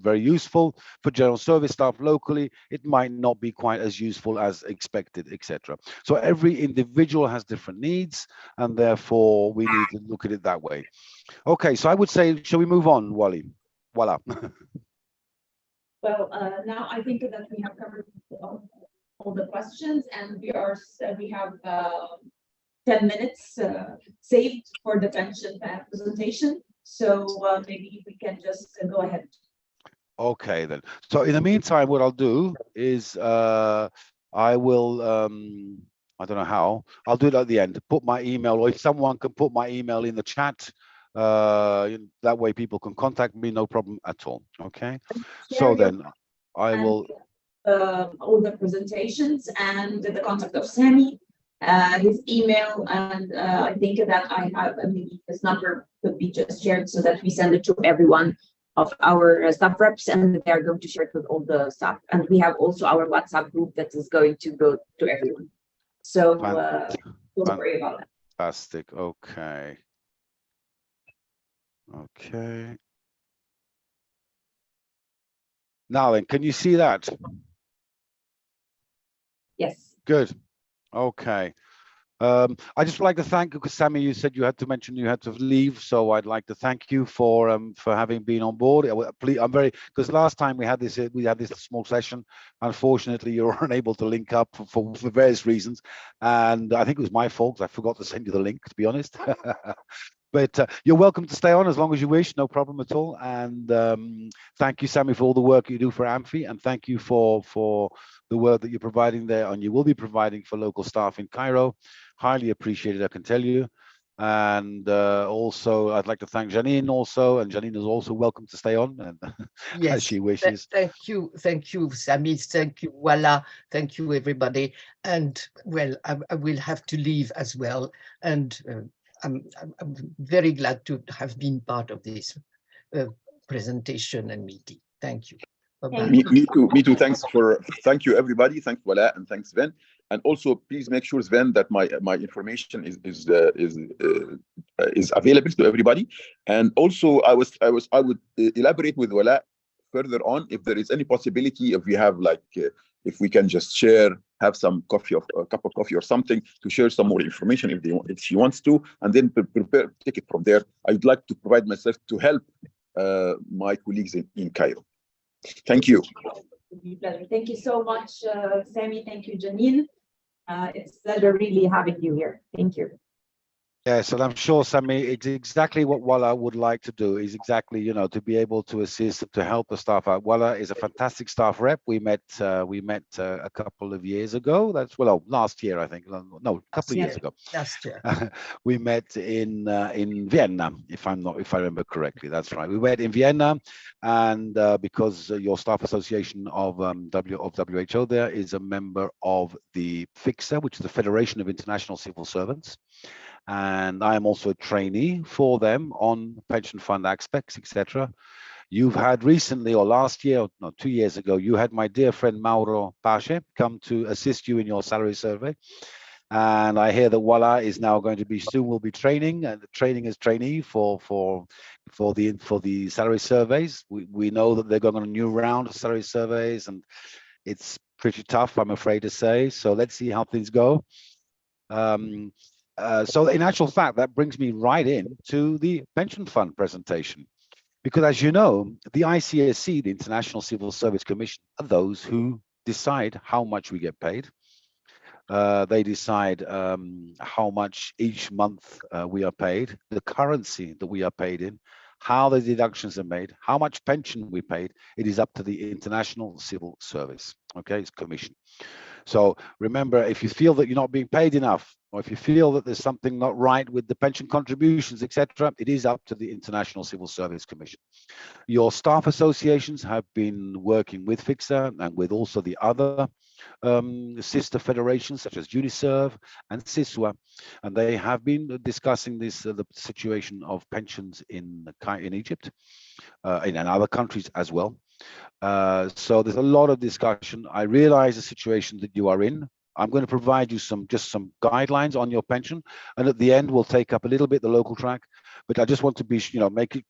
very useful. For general service staff locally, it might not be quite as useful as expected, etc. So every individual has different needs, and therefore we need to look at it that way. Okay, so I would say, shall we move on, Wally? Voila. Well, now I think that we have covered all the questions, and we have 10 minutes saved for the pension presentation. So maybe we can just go ahead. Okay, then. So in the meantime, what I'll do is I will. I don't know how. I'll do it at the end. Put my email, or if someone can put my email in the chat. That way people can contact me, no problem at all. Okay, so then I will all the presentations and the contact of Sami, his email, and I think that I have maybe his number could be just shared so that we send it to everyone of our staff reps, and they are going to share it with all the staff. And we have also our WhatsApp group that is going to go to everyone. So don't worry about that. Fantastic. Okay. Okay. Now then, can you see that? Yes. Good. Okay. I just would like to thank, because Sammy, you said you had to mention you had to leave, so I'd like to thank you for having been on board. I'm very, because last time we had this small session, unfortunately you were unable to link up for various reasons, and I think it was my fault. I forgot to send you the link, to be honest. But you're welcome to stay on as long as you wish, no problem at all. And thank you, Sammy, for all the work you do for AMFI, and thank you for the work that you're providing there, and you will be providing for local staff in Cairo. Highly appreciated, I can tell you. And also, I'd like to thank Janine also, and Janine is also welcome to stay on, and Yes, as she wishes. thank you, Sami, thank you, Wala, thank you, everybody. And well, I will have to leave as well. And I'm very glad to have been part of this presentation and meeting. Thank you. Bye-bye. Me too. Thank you, everybody. Thanks, Wala, and thanks, Sven. And also, please make sure, Sven, that my information is available to everybody. And also, I would elaborate with Wala further on if there is any possibility, if we have if we can just have some coffee, a cup of coffee or something, to share some more information if she wants to, and then take it from there. I'd like to provide myself to help my colleagues in Cairo. Thank you. Thank you so much, Sami. Thank you, Janine. It's a pleasure really having you here. Thank you. Yes, and I'm sure, Sami, it's exactly what Wala would like to do, is exactly, to be able to assist, to help the staff out. Wala is a fantastic staff rep. We met a couple of years ago. Last year, I think. No, a couple of years ago. Last year. We met in Vienna, if I remember correctly. That's right. We met in Vienna, and because your staff association of WHO there is a member of the FICSA, which is the Federation of International Civil Servants. And I am also a trainee for them on pension fund aspects, etc. You've had recently, or last year, no, 2 years ago, you had my dear friend Mauro Pache come to assist you in your salary survey. And I hear that Wala is now going to be will be training and training as trainee for the salary surveys. We know that they're going on a new round of salary surveys, and it's pretty tough, I'm afraid to say. So let's see how things go. So in actual fact, that brings me right in to the pension fund presentation, because as you know, the ICSC, the International Civil Service Commission, are those who decide how much we get paid. They decide how much each month we are paid, the currency that we are paid in, how the deductions are made, how much pension we paid. It is up to the International Civil Service, okay, it's commission. So remember, if you feel that you're not being paid enough, or if you feel that there's something not right with the pension contributions, etc., it is up to the International Civil Service Commission. Your staff associations have been working with FICSA and with also the other sister federations such as UNISERV and CISWA, and they have been discussing this the situation of pensions in Egypt, in other countries as well. So there's a lot of discussion. I realize the situation that you are in. I'm going to provide you just some guidelines on your pension, and at the end we'll take up a little bit the local track. But I just want to be,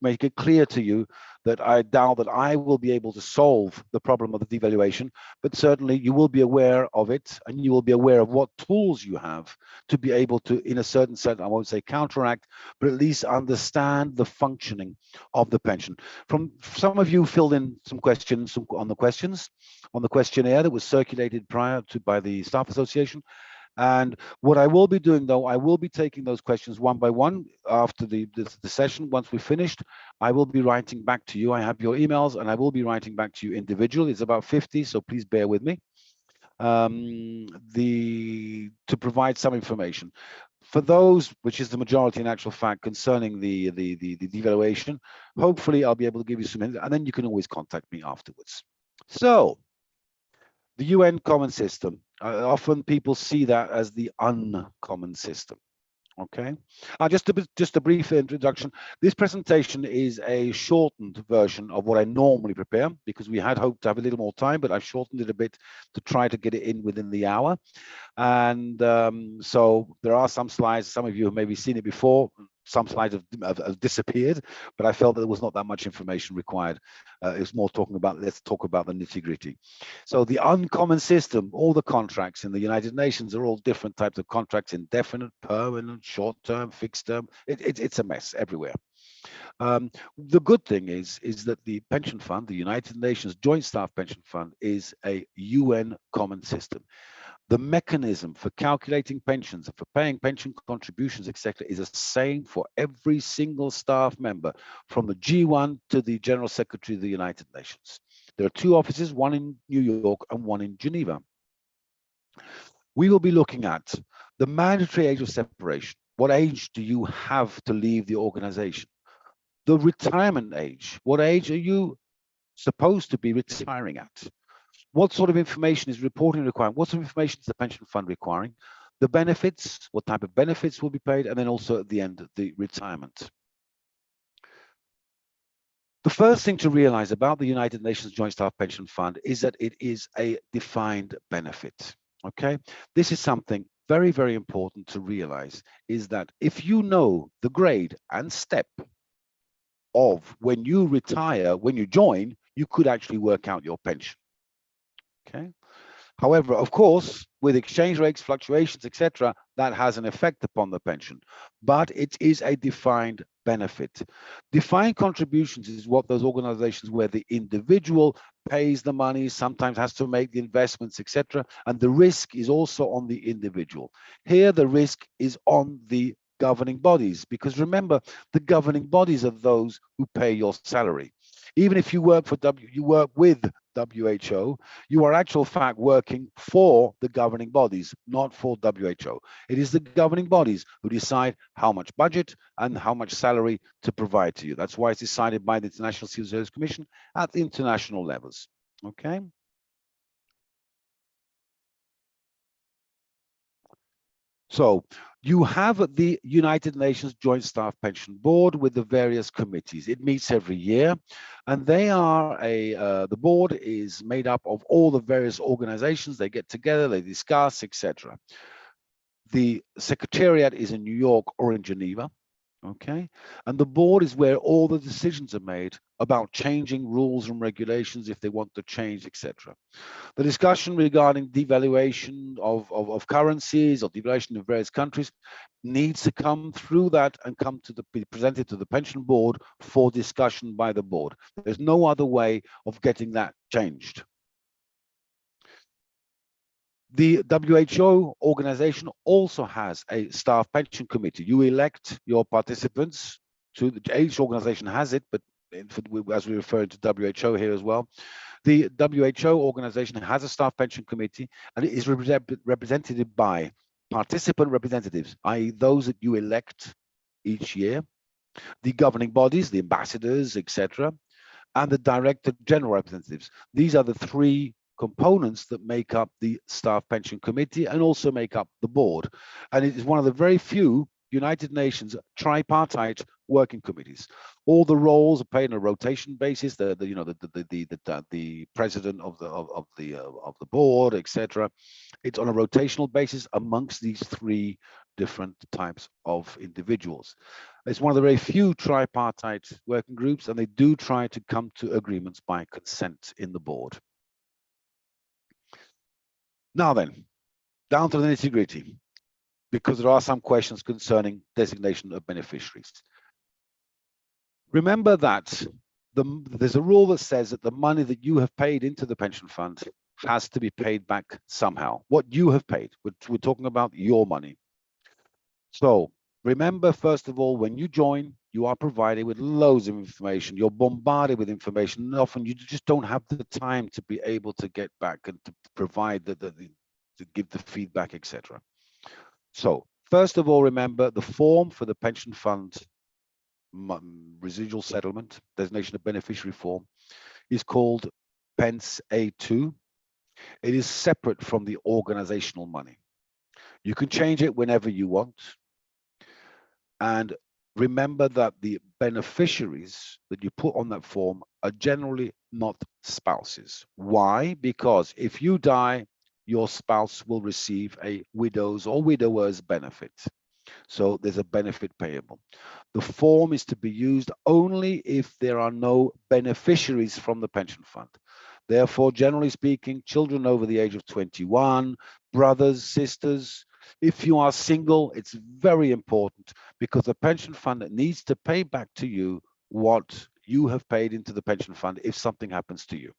make it clear to you that I doubt that I will be able to solve the problem of the devaluation, but certainly you will be aware of it, and you will be aware of what tools you have to be able to, in a certain sense, I won't say counteract, but at least understand the functioning of the pension. From some of you filled in some questions on the questionnaire that was circulated prior to by the staff association. And what I will be doing, though, I will be taking those questions one by one after the session. Once we've finished, I will be writing back to you. I have your emails, and I will be writing back to you individually. It's about 50, so please bear with me to provide some information. For those, which is the majority in actual fact, concerning the devaluation, hopefully I'll be able to give you some hints, and then you can always contact me afterwards. So, the UN common system. Often people see that as the uncommon system. Okay, just a brief introduction. This presentation is a shortened version of what I normally prepare, because we had hoped to have a little more time, but I've shortened it a bit to try to get it in within the hour. And so there are some slides, some of you have maybe seen it before. some slides have disappeared, but I felt that there was not that much information required. It was more talking about, let's talk about the nitty-gritty. So the uncommon system, all the contracts in the United Nations are all different types of contracts: indefinite, permanent, short-term, fixed-term. It's a mess everywhere. The good thing is that the pension fund, the United Nations Joint Staff Pension Fund, is a UN common system. The mechanism for calculating pensions and for paying pension contributions, etc., is the same for every single staff member, from the G1 to the General Secretary of the United Nations. There are two offices, one in New York and one in Geneva. We will be looking at the mandatory age of separation. What age do you have to leave the organization? The retirement age. What age are you supposed to be retiring at? What sort of information is reporting requiring? What sort of information is the pension fund requiring? The benefits, what type of benefits will be paid, and then also at the end, the retirement. The first thing to realize about the United Nations Joint Staff Pension Fund is that it is a defined benefit, okay? This is something very, very important to realize, is that if you know the grade and step of when you retire, when you join, you could actually work out your pension. Okay. However, of course, with exchange rates, fluctuations, etc., that has an effect upon the pension, but it is a defined benefit. Defined contributions is what those organizations where the individual pays the money, sometimes has to make the investments, etc., and the risk is also on the individual. Here, the risk is on the governing bodies, because remember, the governing bodies are those who pay your salary. Even if you work for you work with WHO, you are actual fact working for the governing bodies, not for WHO. It is the governing bodies who decide how much budget and how much salary to provide to you. That's why it's decided by the International Civil Service Commission at the international levels. Okay. So you have the United Nations Joint Staff Pension Board with the various committees. It meets every year, and they are the board is made up of all the various organizations. They get together, they discuss, etc. The secretariat is in New York or in Geneva. Okay, and the board is where all the decisions are made about changing rules and regulations if they want to change, etc. The discussion regarding devaluation of currencies or devaluation of various countries needs to come through that and come to be presented to the pension board for discussion by the board. There's no other way of getting that changed. The WHO organization also has a staff pension committee. You elect your participants to each organization has it, but as we refer to WHO here as well, the WHO organization has a staff pension committee, and it is represented by participant representatives, i.e. those that you elect each year, the governing bodies, the ambassadors, etc., and the director general representatives. These are the three components that make up the staff pension committee and also make up the board. And it is one of the very few United Nations tripartite working committees. All the roles are paid on a rotation basis. The president of the board, etc. It's on a rotational basis amongst these three different types of individuals. It's one of the very few tripartite working groups, and they do try to come to agreements by consent in the board. Now then, down to the nitty-gritty, because there are some questions concerning designation of beneficiaries. Remember that there's a rule that says that the money that you have paid into the pension fund has to be paid back somehow. What you have paid, we're talking about your money. So remember, first of all, when you join, you are provided with loads of information. You're bombarded with information, and often you just don't have the time to be able to get back and to provide to give the feedback, etc. So first of all, remember the form for the pension fund residual settlement, designation of beneficiary form, is called PENS A2. It is separate from the organizational money. You can change it whenever you want. And remember that the beneficiaries that you put on that form are generally not spouses. Why? Because if you die, your spouse will receive a widow's or widower's benefit. So there's a benefit payable. The form is to be used only if there are no beneficiaries from the pension fund. Therefore, generally speaking, children over the age of 21, brothers, sisters, if you are single, it's very important because the pension fund needs to pay back to you what you have paid into the pension fund if something happens to you.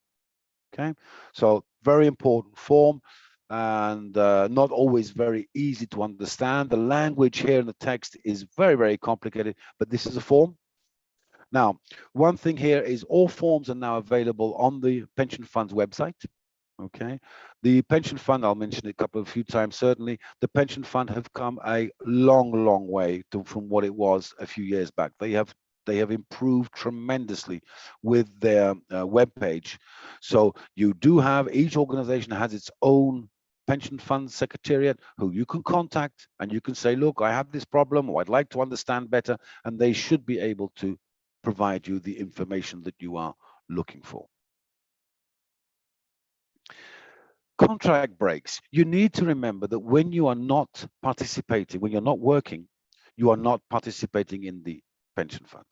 Okay, so very important form, and not always very easy to understand. The language here in the text is very, very complicated, but this is a form. Now, one thing here is all forms are now available on the pension fund's website. Okay, the pension fund, I'll mention it a few times, certainly. The pension fund have come a long way from what it was a few years back. They have improved tremendously with their web page. So you do have, each organization has its own pension fund secretariat who you can contact, and you can say, look, I have this problem, or I'd like to understand better, and they should be able to provide you the information that you are looking for. Contract breaks. You need to remember that when you are not participating, when you're not working, you are not participating in the pension fund.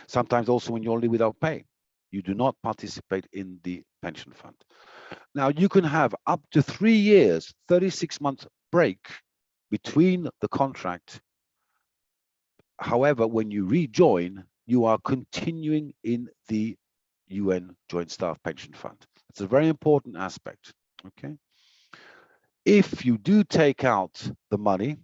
Sometimes also when you're only without pay, you do not participate in the pension fund. Now you can have up to 3 years, 36 months break between the contract. However, when you rejoin, you are continuing in the UN Joint Staff Pension Fund. It's a very important aspect. Okay. If you do take out the money,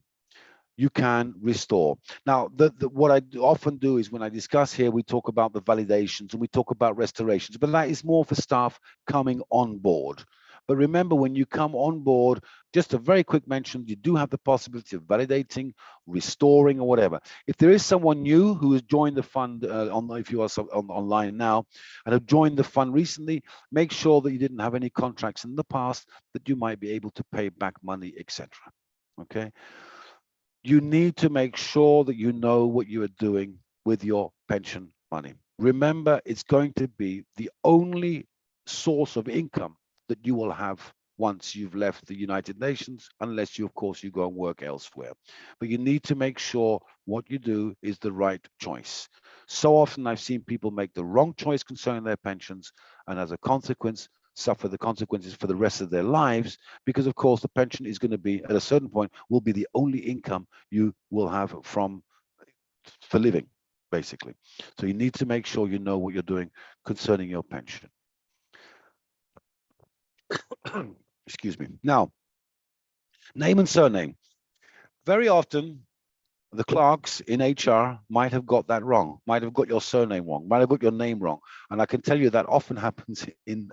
you can restore. Now, what I often do is when I discuss here, we talk about the validations and we talk about restorations, but that is more for staff coming on board. But remember, when you come on board, just a very quick mention, you do have the possibility of validating, restoring, or whatever. If there is someone new who has joined the fund, if you are online now, and have joined the fund recently, make sure that you didn't have any contracts in the past, that you might be able to pay back money, etc. Okay. You need to make sure that you know what you are doing with your pension money. Remember, it's going to be the only source of income that you will have once you've left the United Nations, unless you, of course, you go and work elsewhere. But you need to make sure what you do is the right choice. So often I've seen people make the wrong choice concerning their pensions, and as a consequence, suffer the consequences for the rest of their lives, because of course the pension is going to be, at a certain point, will be the only income you will have for living, basically. So you need to make sure you know what you're doing concerning your pension. Excuse me. Now, name and surname. Very often, the clerks in HR might have got that wrong, might have got your surname wrong, might have got your name wrong. And I can tell you that often happens in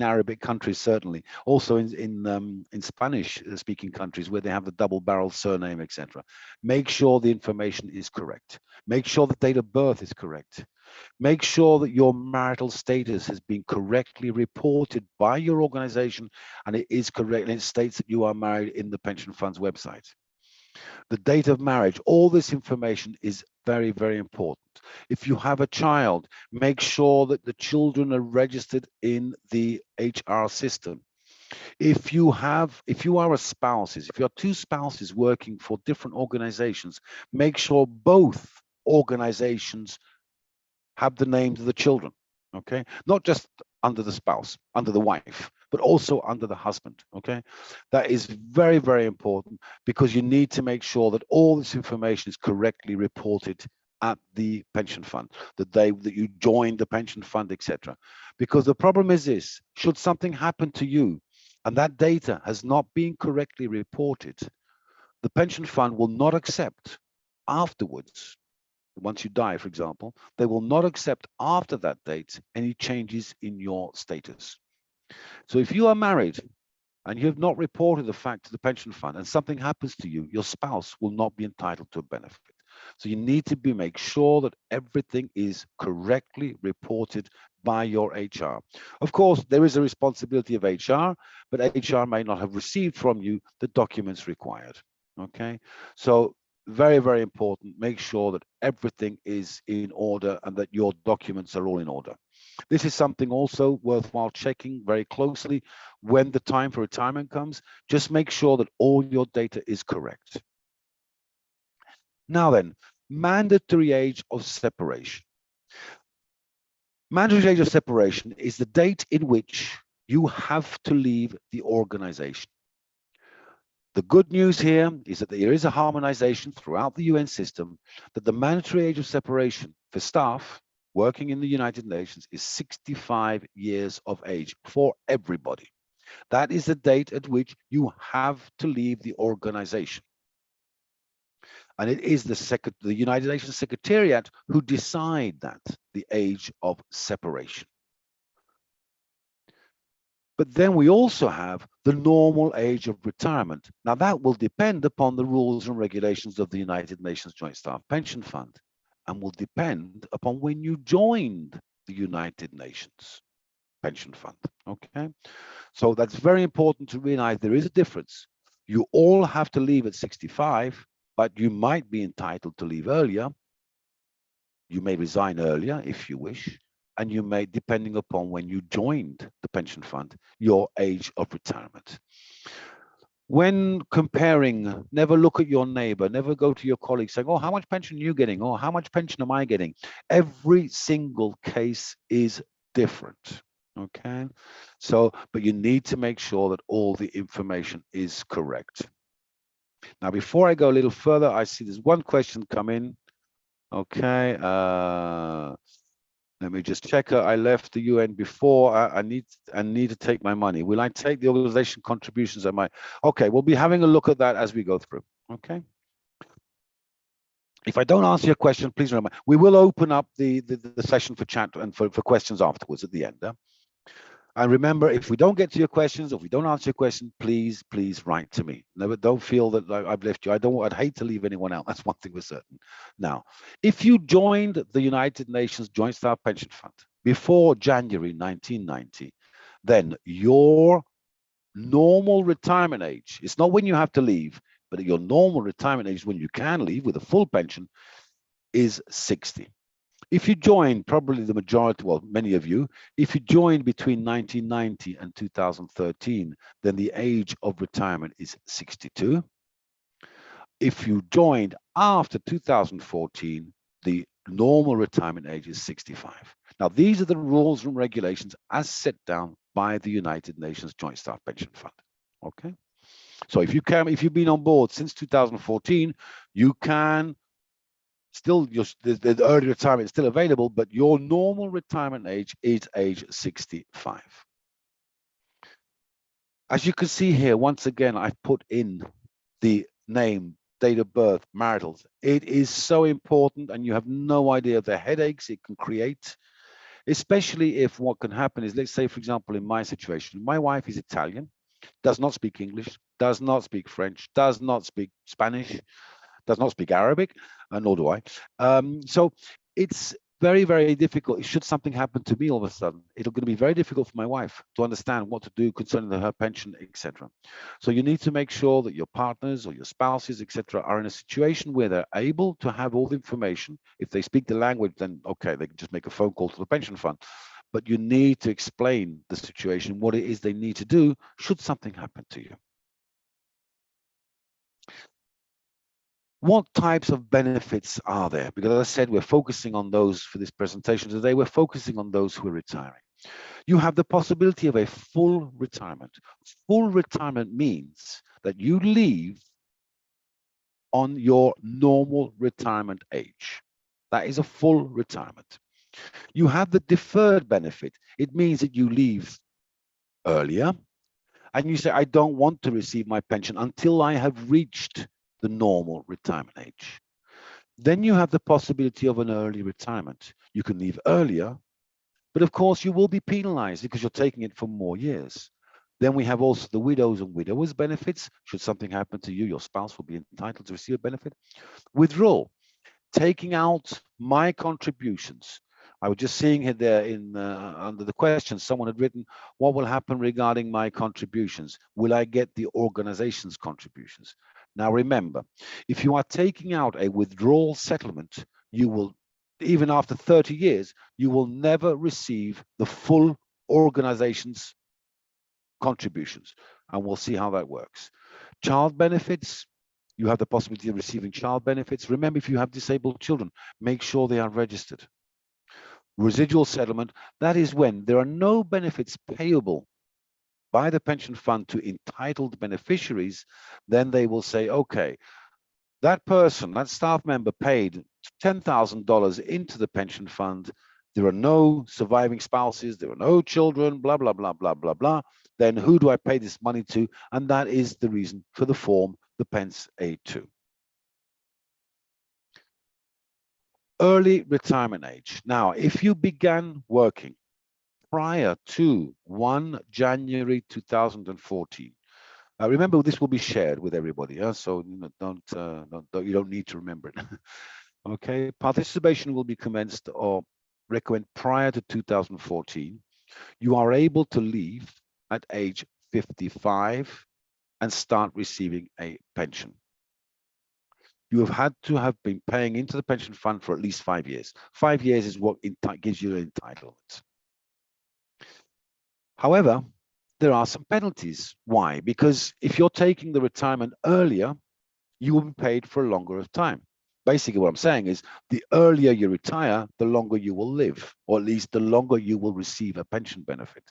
Arabic countries, certainly. Also in Spanish-speaking countries where they have the double-barreled surname, etc. Make sure the information is correct. Make sure the date of birth is correct. Make sure that your marital status has been correctly reported by your organization, and it is correct, and it states that you are married in the pension fund's website. The date of marriage, all this information is very, very important. If you have a child, make sure that the children are registered in the HR system. If you are a spouses, if you are two spouses working for different organizations, make sure both organizations have the names of the children, okay? Not just under the spouse, under the wife, but also under the husband, okay? That is very, very important, because you need to make sure that all this information is correctly reported at the pension fund, the day that you joined the pension fund, etc. Because the problem is this: should something happen to you and that data has not been correctly reported, the pension fund will not accept afterwards. Once you die, for example, they will not accept after that date any changes in your status. So if you are married and you have not reported the fact to the pension fund and something happens to you, your spouse will not be entitled to a benefit. So you need to make sure that everything is correctly reported by your HR. Of course, there is a responsibility of HR, but HR may not have received from you the documents required. Okay, so very, very important. Make sure that everything is in order and that your documents are all in order. This is something also worthwhile checking very closely when the time for retirement comes. Just make sure that all your data is correct. Now then, mandatory age of separation. Mandatory age of separation is the date in which you have to leave the organization. The good news here is that there is a harmonization throughout the UN system that the mandatory age of separation for staff working in the United Nations is 65 years of age for everybody. That is the date at which you have to leave the organization. And it is the United Nations Secretariat who decide that, the age of separation. But then we also have the normal age of retirement. Now that will depend upon the rules and regulations of the United Nations Joint Staff Pension Fund and will depend upon when you joined the United Nations Pension Fund, okay? So that's very important to realize there is a difference. You all have to leave at 65, but you might be entitled to leave earlier. You may resign earlier if you wish, and you may, depending upon when you joined the pension fund, your age of retirement. When comparing, never look at your neighbor, never go to your colleague saying, oh, how much pension are you getting? Or how much pension am I getting? Every single case is different, okay? So, but you need to make sure that all the information is correct. Now, before I go a little further, I see there's one question come in. Okay, let me just check. I left the UN before. I need to take my money. Will I take the organization contributions? Okay, we'll be having a look at that as we go through. Okay. If I don't answer your question, please remember we will open up the session for chat and for questions afterwards at the end. And remember, if we don't get to your questions, or if we don't answer your question, please write to me. Never, don't feel that I've left you. I'd hate to leave anyone out. That's one thing for certain. Now, if you joined the United Nations Joint Staff Pension Fund before January 1990, then your normal retirement age, it's not when you have to leave, but your normal retirement age when you can leave with a full pension is 60. If you joined, probably the majority, well, many of you, if you joined between 1990 and 2013, then the age of retirement is 62. If you joined after 2014, the normal retirement age is 65. Now, these are the rules and regulations as set down by the United Nations Joint Staff Pension Fund. Okay. So if you've been on board since 2014, you can still, the early retirement is still available, but your normal retirement age is age 65. As you can see here, once again, I've put in the name, date of birth, maritals. It is so important, and you have no idea of the headaches it can create, especially if what can happen is, let's say, for example, in my situation, my wife is Italian, does not speak English, does not speak French, does not speak Spanish, does not speak Arabic, nor do I. So it's very, very difficult. Should something happen to me all of a sudden, it's going to be very difficult for my wife to understand what to do concerning her pension, etc. So you need to make sure that your partners or your spouses, etc., are in a situation where they're able to have all the information. If they speak the language, then okay, they can just make a phone call to the pension fund. But you need to explain the situation, what it is they need to do should something happen to you. What types of benefits are there? Because as I said, we're focusing on those for this presentation today. We're focusing on those who are retiring. You have the possibility of a full retirement. Full retirement means that you leave on your normal retirement age. That is a full retirement. You have the deferred benefit. It means that you leave earlier and you say, I don't want to receive my pension until I have reached the normal retirement age. Then you have the possibility of an early retirement. You can leave earlier, but of course you will be penalized because you're taking it for more years. Then we have also the widows and widowers benefits. Should something happen to you, your spouse will be entitled to receive a benefit. Withdrawal, taking out my contributions. I was just seeing it there in under the question, someone had written, what will happen regarding my contributions? Will I get the organization's contributions? Now remember, if you are taking out a withdrawal settlement, you will, even after 30 years, you will never receive the full organization's contributions. And we'll see how that works. Child benefits, You have the possibility of receiving child benefits. Remember, if you have disabled children, make sure they are registered. Residual settlement, that is when there are no benefits payable by the pension fund to entitled beneficiaries. Then they will say, okay, that person, that staff member paid $10,000 into the pension fund. There are no surviving spouses, there are no children, blah, blah, blah, blah, blah, blah. Then who do I pay this money to? And that is the reason for the form, the Pence A2. Early retirement age. Now, if you began working prior to 1 January 2014, remember, this will be shared with everybody, so you don't need to remember it. Okay, participation will be commenced or recommend prior to 2014. You are able to leave at age 55 and start receiving a pension. You have had to have been paying into the pension fund for at least 5 years. 5 years is what gives you an entitlement. However, there are some penalties. Why? Because if you're taking the retirement earlier, you will be paid for a longer time. Basically, what I'm saying is the earlier you retire, the longer you will live, or at least the longer you will receive a pension benefit.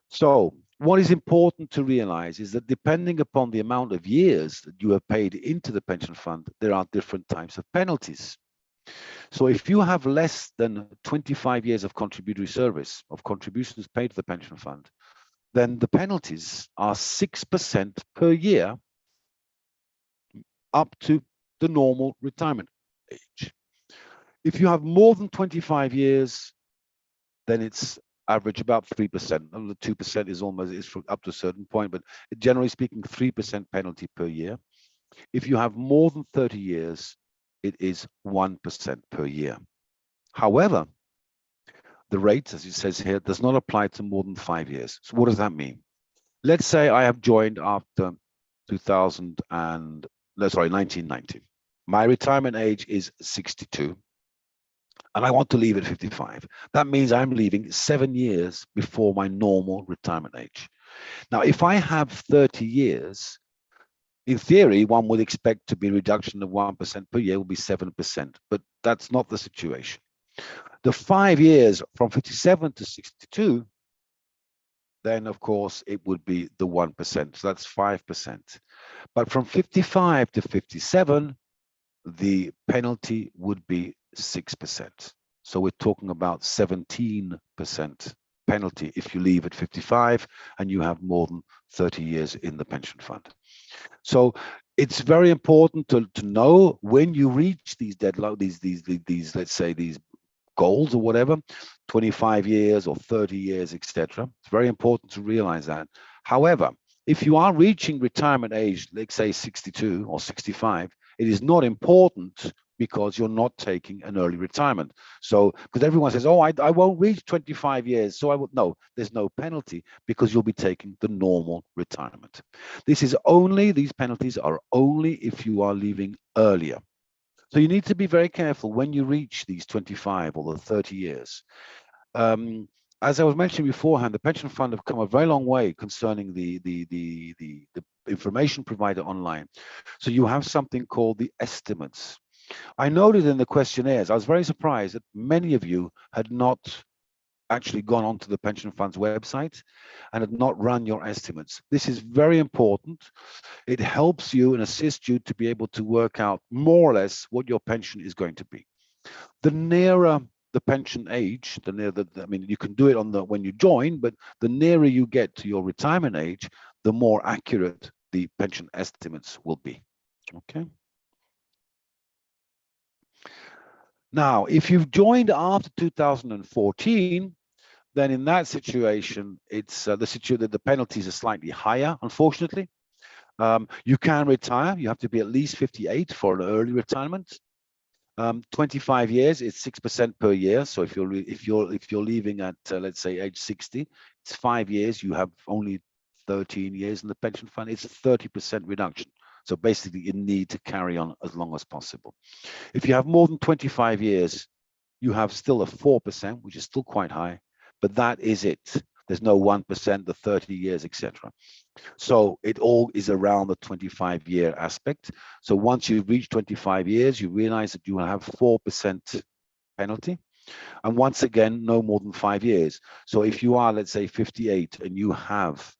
So what is important to realize is that depending upon the amount of years that you have paid into the pension fund, there are different types of penalties. So if you have less than 25 years of contributory service, of contributions paid to the pension fund, then the penalties are 6% per year up to the normal retirement age. If you have more than 25 years, then it's average about 3%. The 2% is up to a certain point, but generally speaking, 3% penalty per year. If you have more than 30 years, it is 1% per year. However, the rate, as it says here, does not apply to more than 5 years. So what does that mean? Let's say I have joined after 1990. My retirement age is 62, and I want to leave at 55. That means I'm leaving 7 years before my normal retirement age. Now, if I have 30 years, in theory, one would expect to be a reduction of 1% per year will be 7%, but that's not the situation. The 5 years from 57 to 62, then of course it would be the 1%, so that's 5%. But from 55 to 57, the penalty would be 6%. So we're talking about 17% penalty if you leave at 55 and you have more than 30 years in the pension fund. So it's very important to know when you reach these deadline, these let's say these goals or whatever, 25 years or 30 years, etc. It's very important to realize that. However, if you are reaching retirement age, let's say 62 or 65, it is not important because you're not taking an early retirement. So, because everyone says, oh, I won't reach 25 years, so I will. No, there's no penalty because you'll be taking the normal retirement. These penalties are only if you are leaving earlier. So you need to be very careful when you reach these 25 or the 30 years. As I was mentioning beforehand, the pension fund have come a very long way concerning the information provided online. So you have something called the estimates. I noted in the questionnaires, I was very surprised that many of you had not actually gone onto the pension fund's website and had not run your estimates. This is very important. It helps you and assists you to be able to work out more or less what your pension is going to be. The nearer the pension age, the nearer I mean, you can do it when you join, but the nearer you get to your retirement age, the more accurate the pension estimates will be. Okay. Now, if you've joined after 2014, then in that situation, it's the penalties are slightly higher, unfortunately. You can retire. You have to be at least 58 for an early retirement. 25 years, it's 6% per year. So if you're leaving at let's say age 60, it's 5 years. You have only 13 years in the pension fund. It's a 30% reduction. So basically, you need to carry on as long as possible. If you have more than 25 years, you have still a 4%, which is still quite high, but that is it. There's no 1%, the 30 years, etc. So it all is around the 25-year aspect. So once you've reached 25 years, you realize that you will have 4% penalty. And once again, no more than 5 years. So if you are, let's say, 58 and you have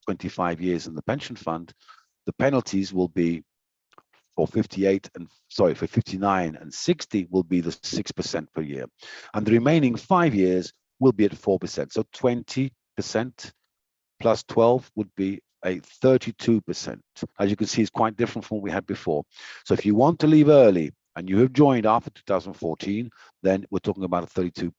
25 years in the pension fund, the penalties will be for 59 and 60 will be the 6% per year. And the remaining 5 years will be at 4%. So 20% plus 12 would be a 32%. As you can see, it's quite different from what we had before. So if you want to leave early and you have joined after 2014, then we're talking about a 32%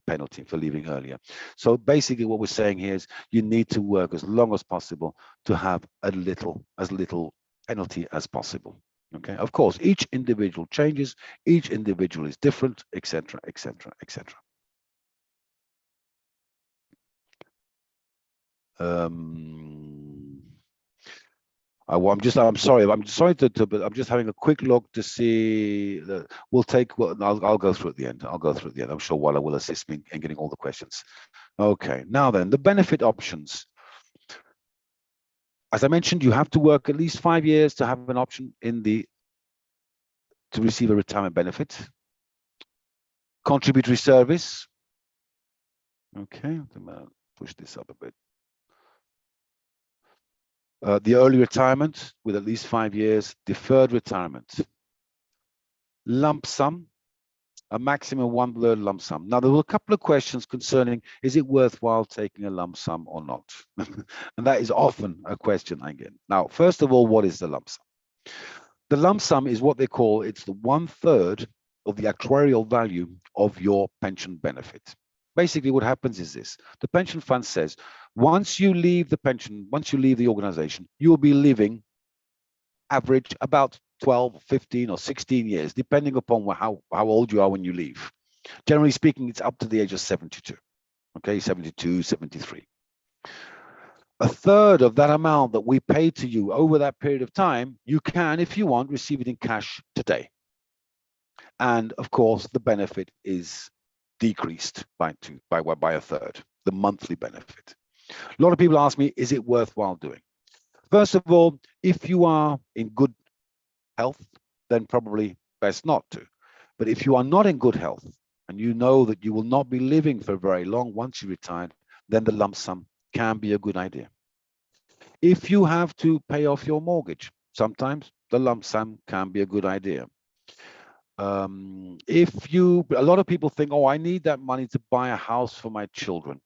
penalty for leaving earlier. So basically what we're saying here is you need to work as long as possible to have as little penalty as possible. Okay, of course, each individual changes, each individual is different, etc., etc., etc. I'm sorry to, but I'm just having a quick look to see. I'll go through at the end. I'm sure Wala will assist me in getting all the questions. Okay, now then, the benefit options. As I mentioned, you have to work at least 5 years to have an option to receive a retirement benefit. Contributory service. Okay, I'm gonna push this up a bit. The early retirement with at least 5 years, deferred retirement, lump sum, a maximum 1/3 lump sum. Now, there were a couple of questions concerning, is it worthwhile taking a lump sum or not? And that is often a question I get. Now, first of all, what is the lump sum? The lump sum is what they call, it's the 1/3 of the actuarial value of your pension benefit. Basically, what happens is this: the pension fund says, once you leave the organization, you will be living average about 12, 15, or 16 years, depending upon how old you are when you leave. Generally speaking, it's up to the age of 72. Okay, 72, 73. 1/3 of that amount that we pay to you over that period of time, you can, if you want, receive it in cash today. And of course, the benefit is decreased by 1/3, the monthly benefit. A lot of people ask me, is it worthwhile doing? First of all, if you are in good health, then probably best not to. But if you are not in good health and you know that you will not be living for very long once you retire, then the lump sum can be a good idea. If you have to pay off your mortgage, sometimes the lump sum can be a good idea. A lot of people think, oh, I need that money to buy a house for my children.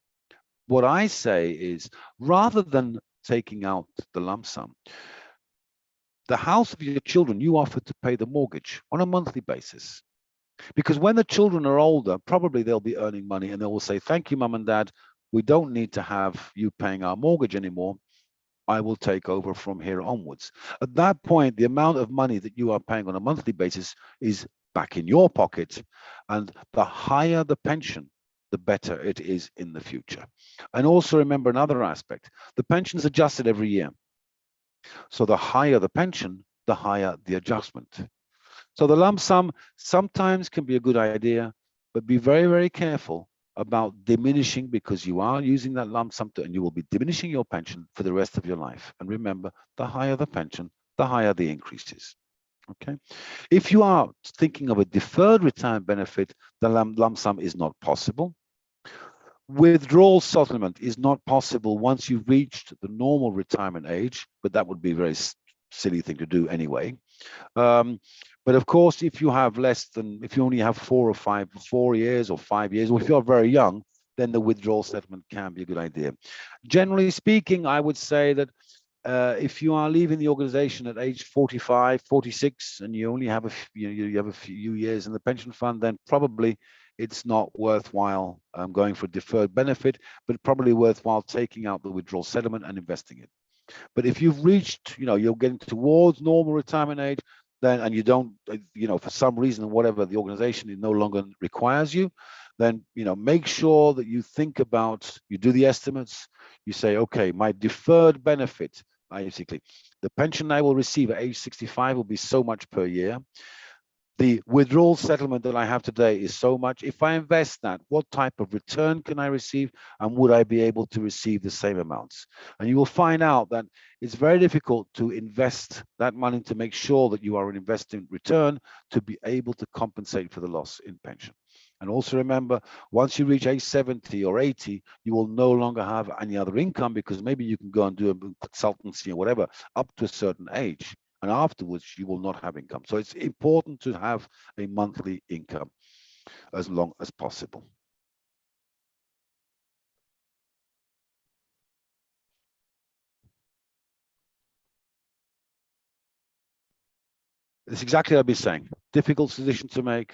What I say is, rather than taking out the lump sum, the house of your children, you offer to pay the mortgage on a monthly basis. Because when the children are older, probably they'll be earning money and they will say, thank you, mum and dad, we don't need to have you paying our mortgage anymore. I will take over from here onwards. At that point, the amount of money that you are paying on a monthly basis is back in your pocket. And the higher the pension, the better it is in the future. And also remember another aspect, the pension is adjusted every year. So the higher the pension, the higher the adjustment. So the lump sum sometimes can be a good idea, but be very, very careful about diminishing, because you are using that lump sum and you will be diminishing your pension for the rest of your life. And remember, the higher the pension, the higher the increases. Okay. If you are thinking of a deferred retirement benefit, the lump sum is not possible. Withdrawal settlement is not possible once you've reached the normal retirement age, but that would be a very silly thing to do anyway. But of course, if you only have 4 years or 5 years, or if you're very young, then the withdrawal settlement can be a good idea. Generally speaking, I would say that if you are leaving the organization at age 45, 46, and you only have you have a few years in the pension fund, then probably it's not worthwhile going for deferred benefit, but probably worthwhile taking out the withdrawal settlement and investing it. But if you've reached, you're getting towards normal retirement age, then, and you don't, for some reason, whatever, the organization no longer requires you, then, make sure that you think about, you do the estimates, you say, okay, my deferred benefit, basically, the pension I will receive at age 65 will be so much per year. The withdrawal settlement that I have today is so much. If I invest that, what type of return can I receive? And would I be able to receive the same amounts? And you will find out that it's very difficult to invest that money to make sure that you are an investing return to be able to compensate for the loss in pension. And also remember, once you reach age 70 or 80, you will no longer have any other income, because maybe you can go and do a consultancy or whatever up to a certain age. And afterwards, you will not have income. So it's important to have a monthly income as long as possible. It's exactly what I've been saying. Difficult decision to make,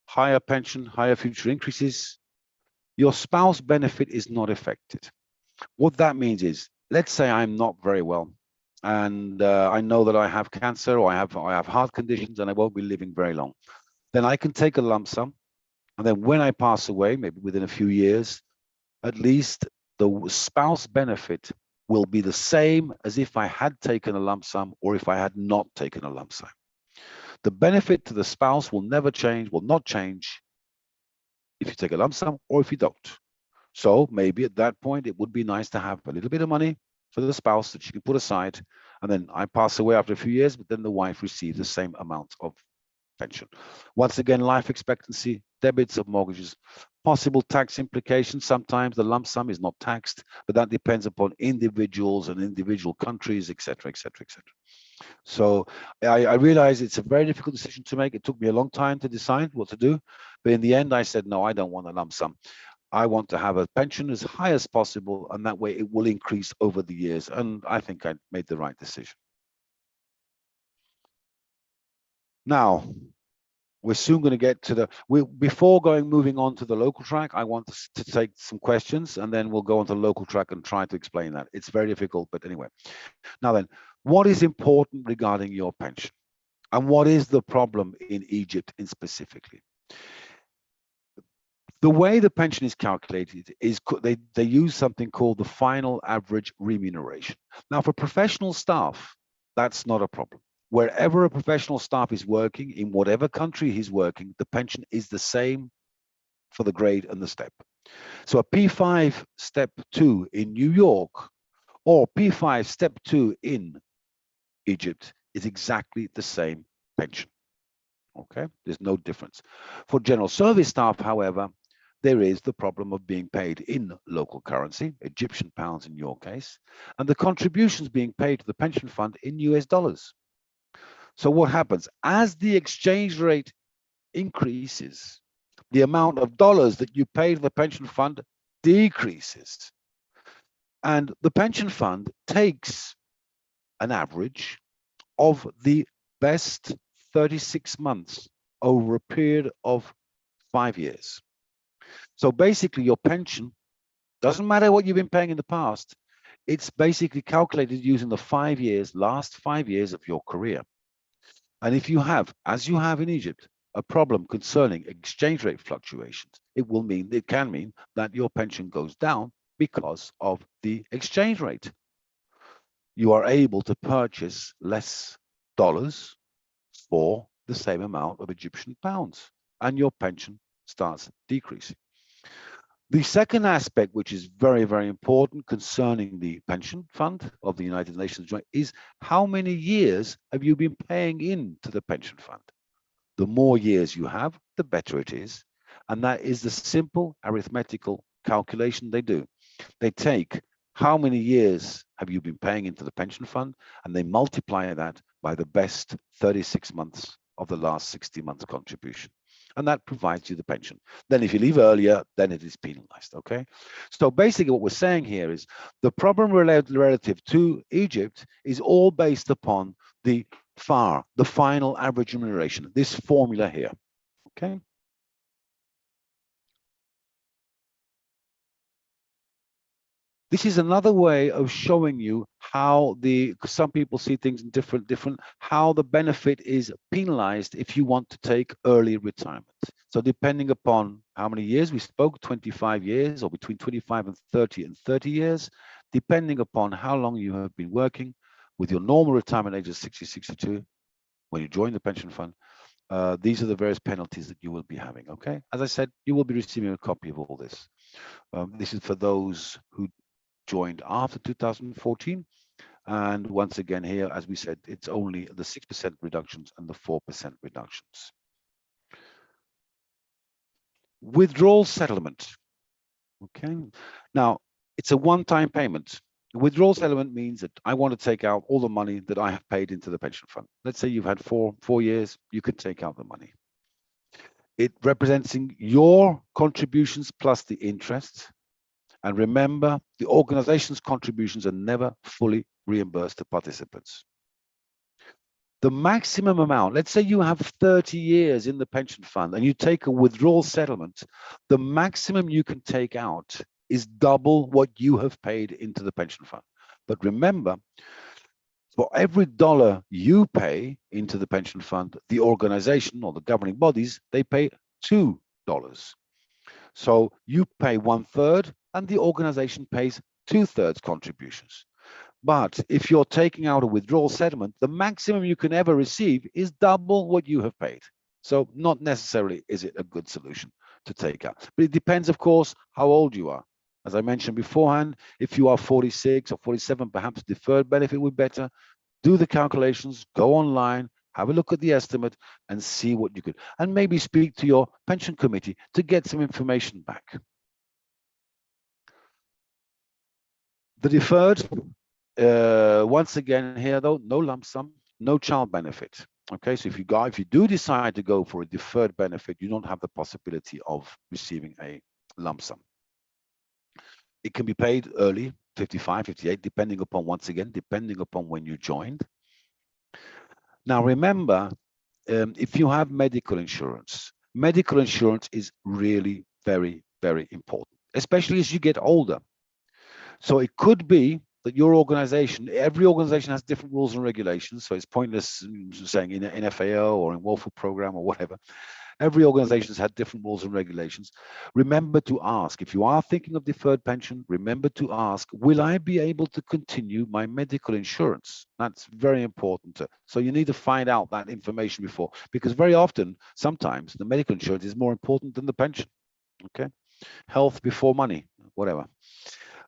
higher pension, higher future increases. Your spouse benefit is not affected. What that means is, let's say I'm not very well, and I know that I have cancer, or I have heart conditions, and I won't be living very long. Then I can take a lump sum, and then when I pass away, maybe within a few years, at least the spouse benefit will be the same as if I had taken a lump sum or if I had not taken a lump sum. The benefit to the spouse will never change, will not change if you take a lump sum or if you don't. So maybe at that point, it would be nice to have a little bit of money for the spouse that she can put aside, and then I pass away after a few years, but then the wife receives the same amount of pension. Once again, life expectancy, debits of mortgages, possible tax implications. Sometimes the lump sum is not taxed, but that depends upon individuals and individual countries, etc., etc., etc. So I realize it's a very difficult decision to make. It took me a long time to decide what to do, but in the end, I said, no, I don't want a lump sum. I want to have a pension as high as possible, and that way it will increase over the years. And I think I made the right decision. Now, we're soon going to get to the, before moving on to the local track, I want to take some questions, and then we'll go on to the local track and try to explain that. It's very difficult, but anyway. Now then, what is important regarding your pension? And what is the problem in Egypt in specifically? The way the pension is calculated is they use something called the final average remuneration. Now, for professional staff, that's not a problem. Wherever a professional staff is working, in whatever country he's working, the pension is the same for the grade and the step. So a P5 step 2 in New York or P5 step 2 in Egypt is exactly the same pension. Okay, there's no difference. For general service staff, however, there is the problem of being paid in local currency, Egyptian pounds in your case, and the contributions being paid to the pension fund in US dollars. So what happens? As the exchange rate increases, the amount of dollars that you pay to the pension fund decreases. And the pension fund takes an average of the best 36 months over a period of 5 years. So basically your pension, doesn't matter what you've been paying in the past, it's basically calculated using the last 5 years of your career. And if you have, as you have in Egypt, a problem concerning exchange rate fluctuations, it can mean that your pension goes down because of the exchange rate. You are able to purchase less dollars for the same amount of Egyptian pounds, and your pension starts decreasing. The second aspect, which is very, very important concerning the pension fund of the United Nations Joint, is how many years have you been paying into the pension fund? The more years you have, the better it is. And that is the simple arithmetical calculation they do. They take how many years have you been paying into the pension fund, and they multiply that by the best 36 months of the last 60 months contribution. And that provides you the pension. Then if you leave earlier, then it is penalized, okay? So basically what we're saying here is the problem relative to Egypt is all based upon the final average remuneration, this formula here, okay? This is another way of showing you how some people see things in different, how the benefit is penalized if you want to take early retirement. So depending upon how many years, we spoke 25 years or between 25 and 30 years, depending upon how long you have been working with your normal retirement age of 60, 62, when you join the pension fund, these are the various penalties that you will be having. Okay, as I said, you will be receiving a copy of all this. This is for those who joined after 2014. And once again here, as we said, it's only the 6% reductions and the 4% reductions. Withdrawal settlement. Okay, now it's a one-time payment. Withdrawal settlement means that I want to take out all the money that I have paid into the pension fund. Let's say you've had four years, you can take out the money. It representing your contributions plus the interest. And remember, the organization's contributions are never fully reimbursed to participants. The maximum amount, let's say you have 30 years in the pension fund and you take a withdrawal settlement, the maximum you can take out is double what you have paid into the pension fund. But remember, for every dollar you pay into the pension fund, the organization or the governing bodies, they pay $2. So you pay 1/3 and the organization pays 2/3 contributions. But if you're taking out a withdrawal settlement, the maximum you can ever receive is double what you have paid. So not necessarily is it a good solution to take out. But it depends, of course, how old you are. As I mentioned beforehand, if you are 46 or 47, perhaps deferred benefit would be better. Do the calculations, go online, have a look at the estimate and see what you could, and maybe speak to your pension committee to get some information back. The deferred, once again here though, no lump sum, no child benefit. Okay, so if you do decide to go for a deferred benefit, you don't have the possibility of receiving a lump sum. It can be paid early, 55, 58, depending upon, once again, depending upon when you joined. Now remember, if you have medical insurance is really very, very important, especially as you get older. So it could be that your organization, every organization has different rules and regulations, so it's pointless saying in FAO or in WOFO program or whatever. Every organization has had different rules and regulations. Remember to ask, if you are thinking of deferred pension, remember to ask, will I be able to continue my medical insurance? That's very important. So you need to find out that information before, because very often, sometimes the medical insurance is more important than the pension. Okay, health before money, whatever.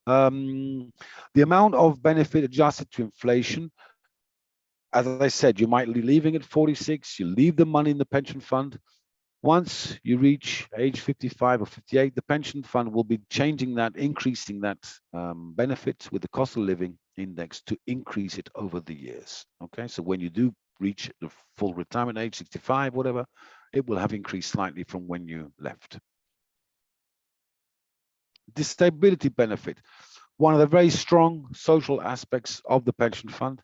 The amount of benefit adjusted to inflation, as I said, you might be leaving at 46, you leave the money in the pension fund. Once you reach age 55 or 58, the pension fund will be changing that, increasing that benefit with the cost of living index to increase it over the years. Okay, so when you do reach the full retirement age, 65, whatever, it will have increased slightly from when you left. Disability benefit, one of the very strong social aspects of the pension fund.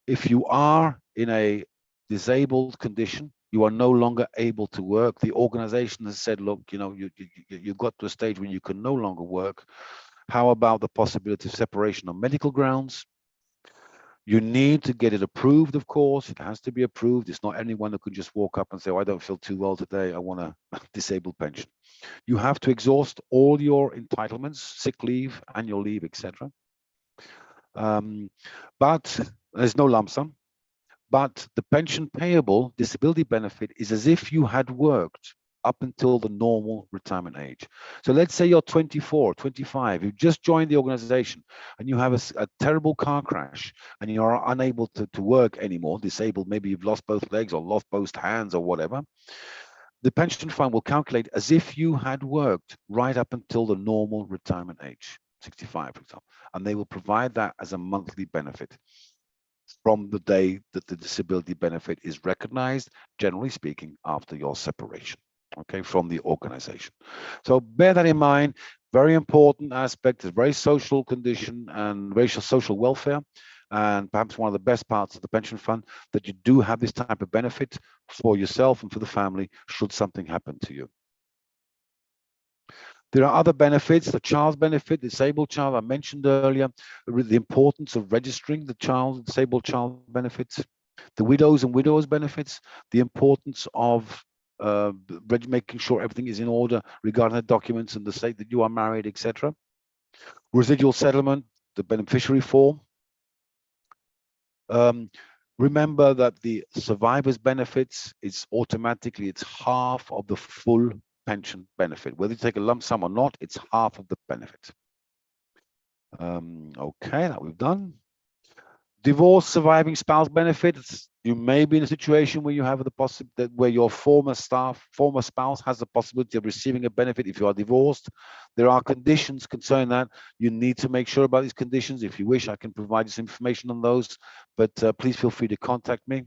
If you are in a disabled condition, you are no longer able to work, the organization has said, look, you know, you got to a stage where you can no longer work. How about the possibility of separation on medical grounds? You need to get it approved, of course. It has to be approved. It's not anyone who can just walk up and say, oh, I don't feel too well today, I want a disabled pension. You have to exhaust all your entitlements, sick leave, annual leave, etc. But there's no lump sum. But the pension payable disability benefit is as if you had worked up until the normal retirement age. So let's say you're 24, 25, you just joined the organization and you have a terrible car crash and you are unable to work anymore, disabled, maybe you've lost both legs or lost both hands or whatever. The pension fund will calculate as if you had worked right up until the normal retirement age, 65, for example, and they will provide that as a monthly benefit from the day that the disability benefit is recognized, generally speaking, after your separation, okay, from the organization. So bear that in mind, very important aspect, is very social condition and very social welfare, and perhaps one of the best parts of the pension fund, that you do have this type of benefit for yourself and for the family should something happen to you. There are other benefits, the child's benefit, disabled child, I mentioned earlier, the importance of registering the child, disabled child benefits, the widows and widowers benefits, the importance of making sure everything is in order regarding the documents and the state that you are married, etc. Residual settlement, the beneficiary form. Remember that the survivor's benefits, it's half of the full pension benefit. Whether you take a lump sum or not, it's half of the benefit. Okay, that we've done. Divorce surviving spouse benefits. You may be in a situation where you have the possibility where your former spouse has the possibility of receiving a benefit if you are divorced. There are conditions concerning that. You need to make sure about these conditions. If you wish, I can provide you some information on those, but please feel free to contact me.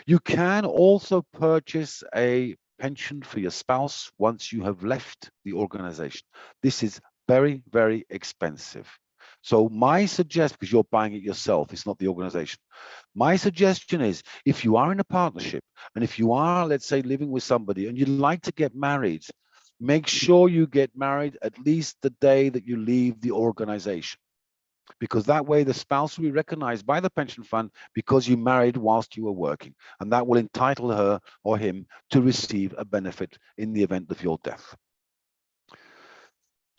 You can also purchase a pension for your spouse once you have left the organization. This is very, very expensive. So my suggestion, because you're buying it yourself, it's not the organization. My suggestion is, if you are in a partnership and if you are, let's say, living with somebody and you'd like to get married, make sure you get married at least the day that you leave the organization. Because that way the spouse will be recognized by the pension fund because you married whilst you were working. And that will entitle her or him to receive a benefit in the event of your death.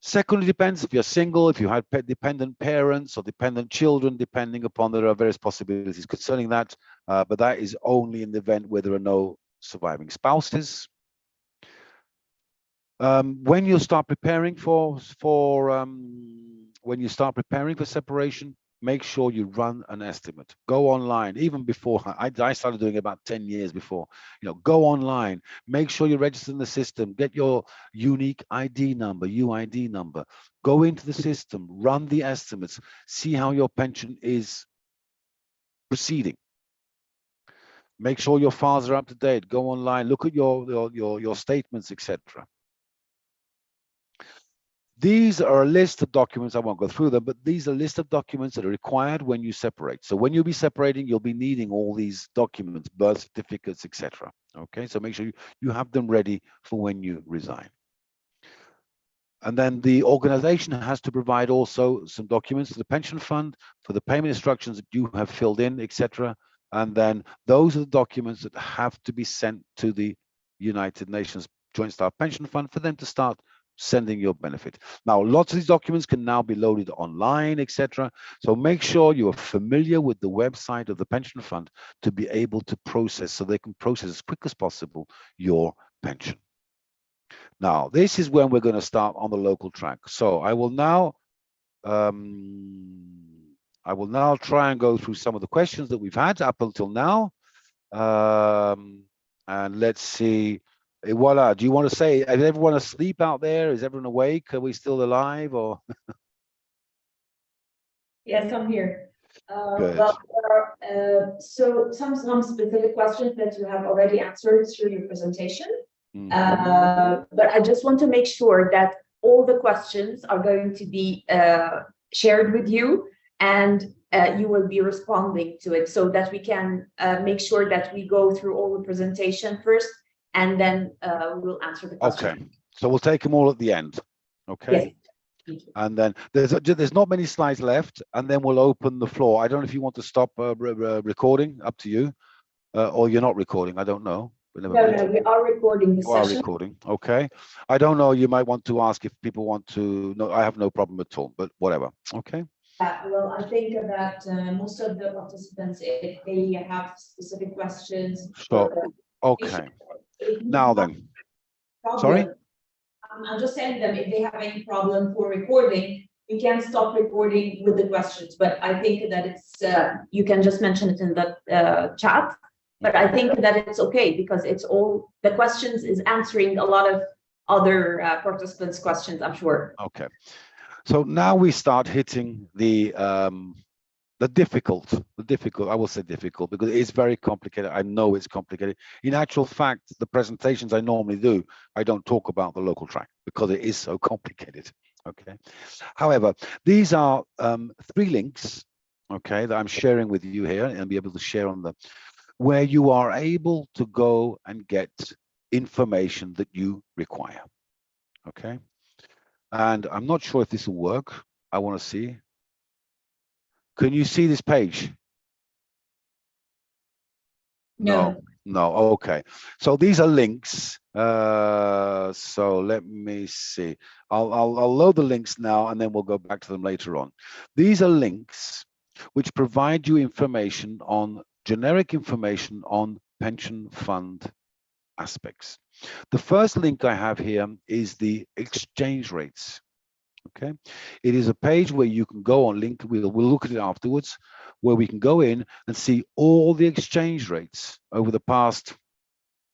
Secondly, depends if you're single, if you had dependent parents or dependent children, depending upon, there are various possibilities concerning that, but that is only in the event where there are no surviving spouses. When you start preparing for separation, make sure you run an estimate. Go online, even before, I started doing it about 10 years before. Go online, make sure you register in the system, get your unique ID number, UID number, go into the system, run the estimates, see how your pension is proceeding. Make sure your files are up to date, go online, look at your statements, etc. These are a list of documents, I won't go through them, but these are a list of documents that are required when you separate. So when you'll be separating, you'll be needing all these documents, birth certificates, etc. Okay, so make sure you have them ready for when you resign. And then the organization has to provide also some documents to the pension fund for the payment instructions that you have filled in, etc. And then those are the documents that have to be sent to the United Nations Joint Staff Pension Fund for them to start sending your benefit. Now, lots of these documents can now be loaded online, etc. So make sure you are familiar with the website of the pension fund to be able to process, so they can process as quick as possible your pension. Now, this is when we're going to start on the local track. So I will now try and go through some of the questions that we've had up until now. And let's see. Voila, do you want to say, is everyone asleep out there? Is everyone awake? Are we still alive or? Yes, I'm here. Well, so some specific questions that you have already answered through your presentation. But I just want to make sure that all the questions are going to be shared with you, and you will be responding to it so that we can make sure that we go through all the presentation first, and then we'll answer the question. Okay, so we'll take them all at the end. Okay. Yes. And then there's not many slides left, and then we'll open the floor. I don't know if you want to stop recording, up to you, or you're not recording, I don't know. No, we are recording the session. Recording, okay. I don't know, you might want to ask if people want to, no, I have no problem at all, but whatever, okay. Well, I think that most of the participants, if they have specific questions. So, okay. Now then, sorry? I'm just saying them, if they have any problem for recording, we can stop recording with the questions, but I think that it's, you can just mention it in the chat, but I think that it's okay because it's all, the questions is answering a lot of other participants' questions, I'm sure. Okay, so now we start hitting the difficult, I will say difficult because it's very complicated. I know it's complicated. In actual fact, the presentations I normally do, I don't talk about the local track because it is so complicated, okay? However, these are 3 links, okay, that I'm sharing with you here and be able to share on the, where you are able to go and get information that you require, okay? And I'm not sure if this will work. I want to see. Can you see this page? No, okay. So these are links. So let me see. I'll load the links now and then we'll go back to them later on. These are links which provide you information on generic information on pension fund aspects. The first link I have here is the exchange rates. Okay, it is a page where you can go on link. We'll look at it afterwards, where we can go in and see all the exchange rates over the past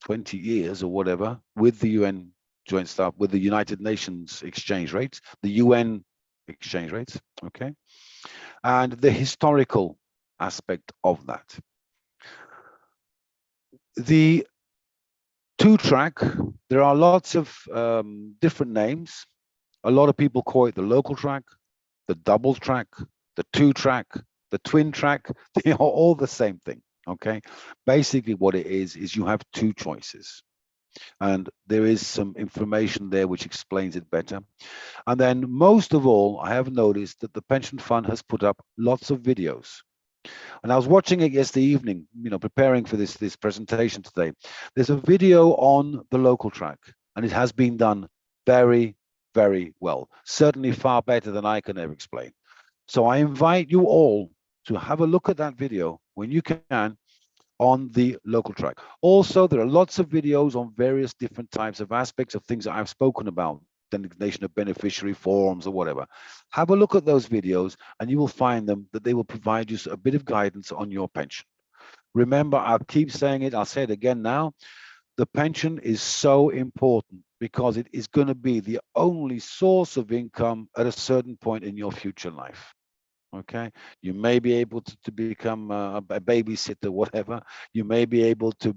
20 years or whatever with the UN joint staff, with the United Nations exchange rates, the UN exchange rates. Okay, and the historical aspect of that. The two-track, there are lots of different names. A lot of people call it the local track, the double track, the two-track, the twin track. They are all the same thing, okay? Basically what it is you have two choices. And there is some information there which explains it better. And then most of all, I have noticed that the pension fund has put up lots of videos. And I was watching it yesterday evening, you know, preparing for this presentation today. There's a video on the local track, and it has been done very, very well. Certainly far better than I can ever explain. So I invite you all to have a look at that video when you can on the local track. Also, there are lots of videos on various different types of aspects of things that I've spoken about, designation of beneficiary forms or whatever. Have a look at those videos and you will find them that they will provide you a bit of guidance on your pension. Remember, I'll keep saying it, I'll say it again now, the pension is so important because it is going to be the only source of income at a certain point in your future life. Okay, you may be able to become a babysitter, whatever. You may be able to,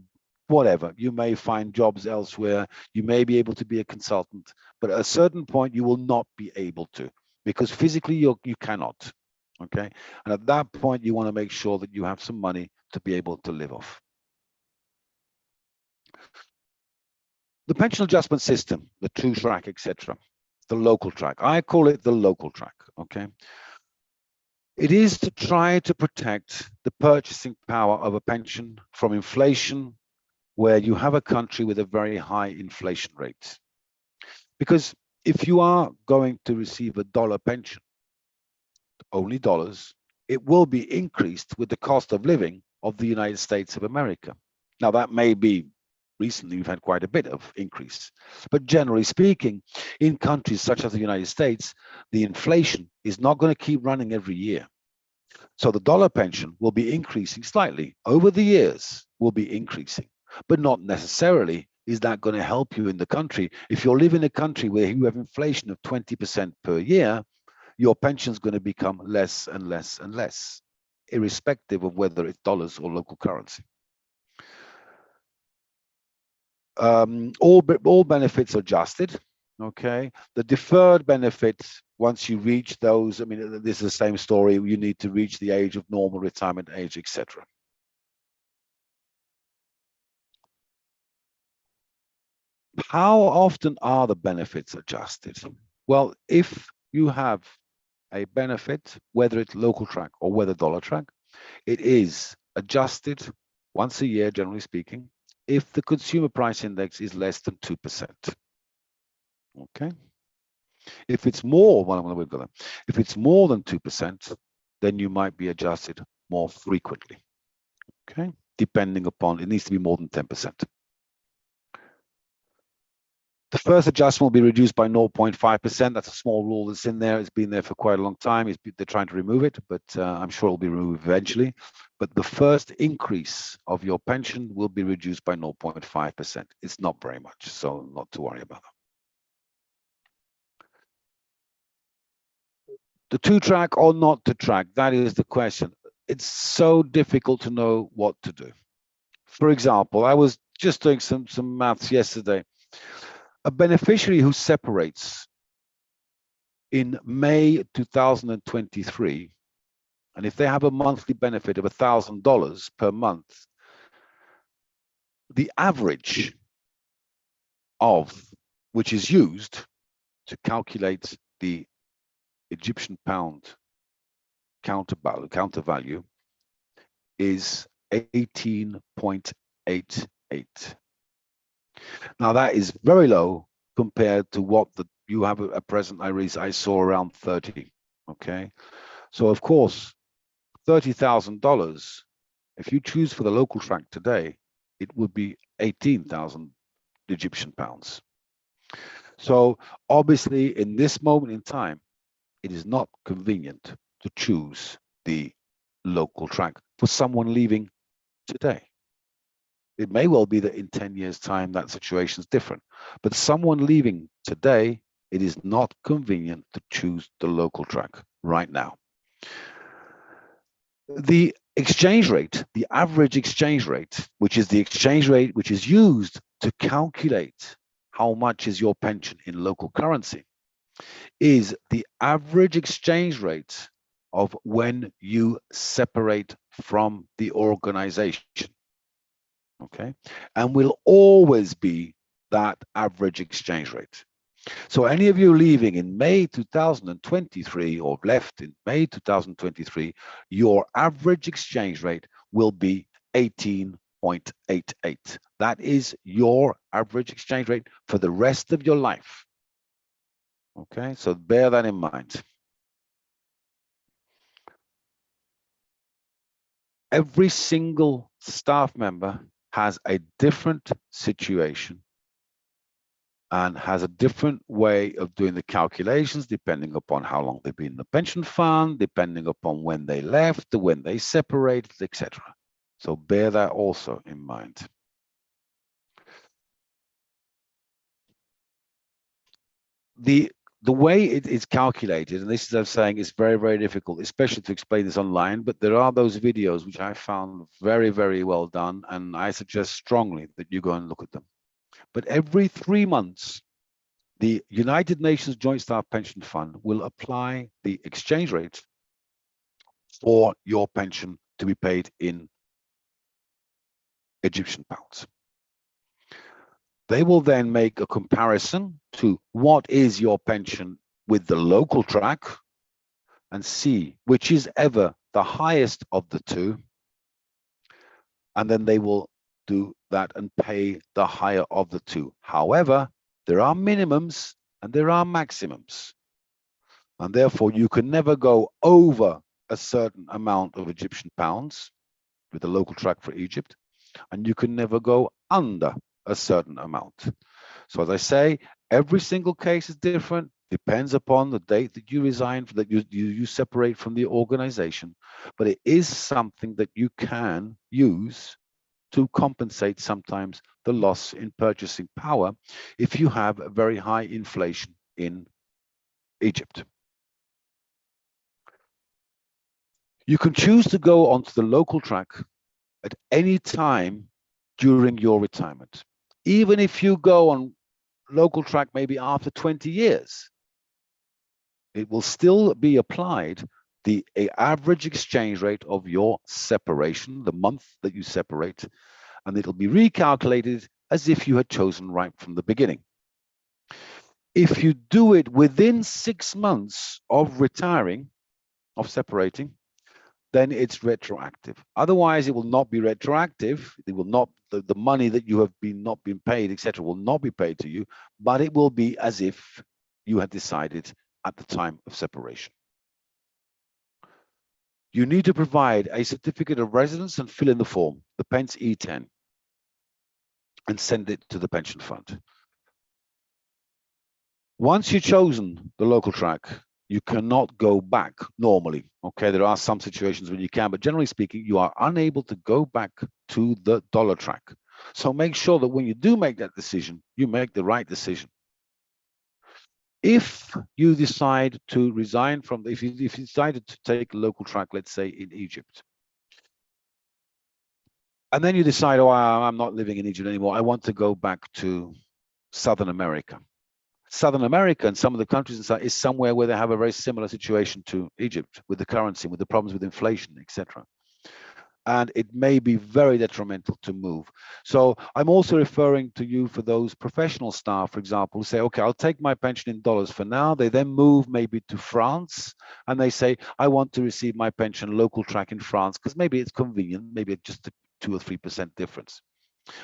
whatever. You may find jobs elsewhere. You may be able to be a consultant, but at a certain point you will not be able to, because physically you cannot. Okay, and at that point you want to make sure that you have some money to be able to live off. The pension adjustment system, the two-track, etc., the local track. I call it the local track. Okay. It is to try to protect the purchasing power of a pension from inflation, where you have a country with a very high inflation rate. Because if you are going to receive a dollar pension, only dollars, it will be increased with the cost of living of the United States of America. Now, that may be recently we've had quite a bit of increase, but generally speaking, in countries such as the United States, the inflation is not going to keep running every year. So the dollar pension will be increasing slightly over the years, will be increasing, but not necessarily is that going to help you in the country. If you live in a country where you have inflation of 20% per year, your pension is going to become less and less and less, irrespective of whether it's dollars or local currency. All benefits are adjusted. Okay, the deferred benefits, once you reach those, I mean, this is the same story. You need to reach the age of normal retirement age, etc. How often are the benefits adjusted? Well, if you have a benefit, whether it's local track or whether dollar track, it is adjusted once a year, generally speaking, if the consumer price index is less than 2%. Okay. If it's more, if it's more than 2%, then you might be adjusted more frequently. Okay, depending upon, it needs to be more than 10%. The first adjustment will be reduced by 0.5%. That's a small rule that's in there. It's been there for quite a long time. They're trying to remove it, but I'm sure it'll be removed eventually. But the first increase of your pension will be reduced by 0.5%. It's not very much, so not to worry about that. The two-track or not to track, that is the question. It's so difficult to know what to do. For example, I was just doing some maths yesterday. A beneficiary who separates in May 2023, and if they have a monthly benefit of $1,000 per month, the average of which is used to calculate the Egyptian pound counter value is 18.88. Now that is very low compared to what you have at present. I saw around 30. Okay, so of course $30,000, if you choose for the local track today, it would be 18,000 Egyptian pounds. So obviously, in this moment in time, it is not convenient to choose the local track for someone leaving today. It may well be that in 10 years' time, that situation is different. But someone leaving today, it is not convenient to choose the local track right now. The exchange rate, the average exchange rate, which is the exchange rate which is used to calculate how much is your pension in local currency, is the average exchange rate of when you separate from the organization. Okay, and will always be that average exchange rate. So any of you leaving in May 2023 or left in May 2023, your average exchange rate will be 18.88. That is your average exchange rate for the rest of your life. Okay, so bear that in mind. Every single staff member has a different situation and has a different way of doing the calculations depending upon how long they've been in the pension fund, depending upon when they left, when they separated, etc. So bear that also in mind. The way it is calculated, and this is I'm saying is very, very difficult, especially to explain this online, but there are those videos which I found very, very well done, and I suggest strongly that you go and look at them. But every 3 months, the United Nations Joint Staff Pension Fund will apply the exchange rate for your pension to be paid in Egyptian pounds. They will then make a comparison to what is your pension with the local track and see which is ever the highest of the two. And then they will do that and pay the higher of the two. However, there are minimums and there are maximums. And therefore, you can never go over a certain amount of Egyptian pounds with the local track for Egypt, and you can never go under a certain amount. So as I say, every single case is different, depends upon the date that you resign, that you separate from the organization, but it is something that you can use to compensate sometimes the loss in purchasing power if you have a very high inflation in Egypt. You can choose to go onto the local track at any time during your retirement. Even if you go on local track maybe after 20 years, it will still be applied the average exchange rate of your separation, the month that you separate, and it'll be recalculated as if you had chosen right from the beginning. If you do it within 6 months of retiring, of separating, then it's retroactive. Otherwise, it will not be retroactive. It will not, the money that you have not been paid, etc., will not be paid to you, but it will be as if you had decided at the time of separation. You need to provide a certificate of residence and fill in the form, the Pence E10, and send it to the pension fund. Once you've chosen the local track, you cannot go back normally. Okay, there are some situations when you can, but generally speaking, you are unable to go back to the dollar track. So make sure that when you do make that decision, you make the right decision. If you decide to resign from, if you decided to take a local track, let's say in Egypt, and then you decide, oh, I'm not living in Egypt anymore, I want to go back to Southern America. Southern America and some of the countries inside is somewhere where they have a very similar situation to Egypt with the currency, with the problems with inflation, etc. And it may be very detrimental to move. So I'm also referring to you for those professional staff, for example, who say, okay, I'll take my pension in dollars for now. They then move maybe to France and they say, I want to receive my pension local track in France because maybe it's convenient, maybe it's just a 2 or 3% difference.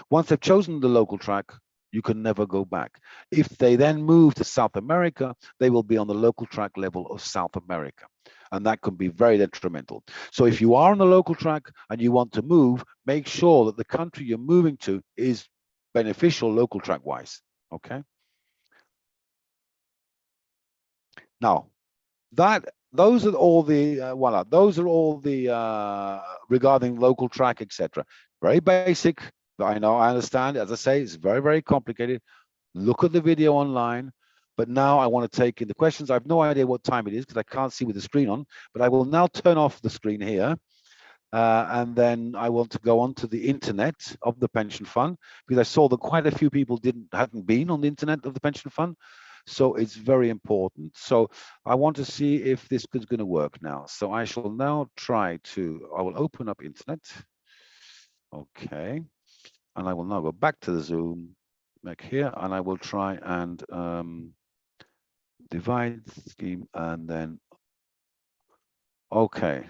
Once they've chosen the local track, you can never go back. If they then move to South America, they will be on the local track level of South America. and that can be very detrimental. So if you are on the local track and you want to move, make sure that the country you're moving to is beneficial local track wise. Okay. Now, those are all the voila. Those are all the regarding local track, etc. Very basic. I know, I understand. As I say, it's very, very complicated. Look at the video online. But now I want to take in the questions. I have no idea what time it is because I can't see with the screen on. But I will now turn off the screen here. And then I want to go onto the internet of the pension fund, because I saw that quite a few people hadn't been on the internet of the pension fund. So it's very important. So I want to see if this is going to work now. So I shall now I will open up internet. Okay. And I will now go back to the Zoom back here, and I will try and divide scheme, and then, okay.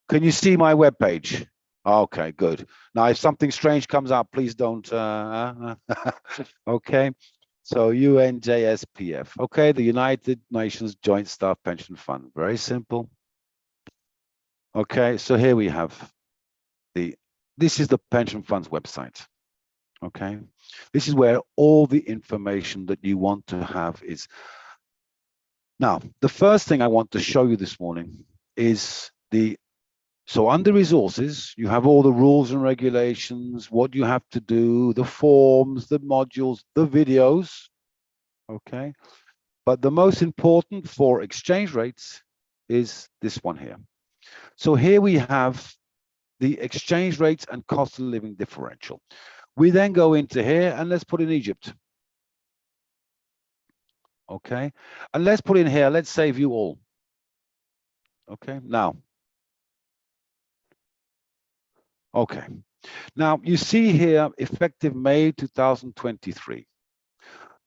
Can you see my web page? Okay, good. Now, if something strange comes up, please don't. Okay. So UNJSPF. Okay, the United Nations Joint Staff Pension Fund. Very simple. Okay, so here we have this is the pension fund's website. Okay, this is where all the information that you want to have is. Now, the first thing I want to show you this morning is so under resources, you have all the rules and regulations, what you have to do, the forms, the modules, the videos, okay? But the most important for exchange rates is this one here. So here we have the exchange rates and cost of living differential. We then go into here and let's put in Egypt. Okay, and let's put in here, let's save you all. Okay, now. Okay, now you see here, effective May 2023.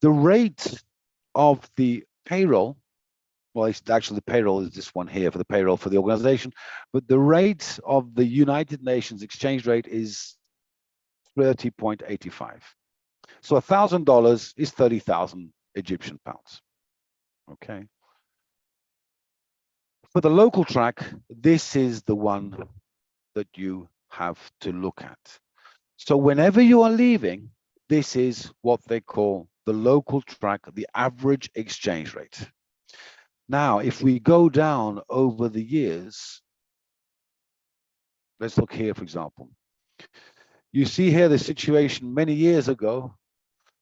The rate of the payroll, well, it's actually the payroll is this one here for the payroll for the organization, but the rate of the United Nations exchange rate is 30.85. So $1,000 is 30,000 Egyptian pounds. Okay. For the local track, this is the one that you have to look at. So whenever you are leaving, this is what they call the local track, the average exchange rate. Now, if we go down over the years, let's look here, for example. You see here the situation many years ago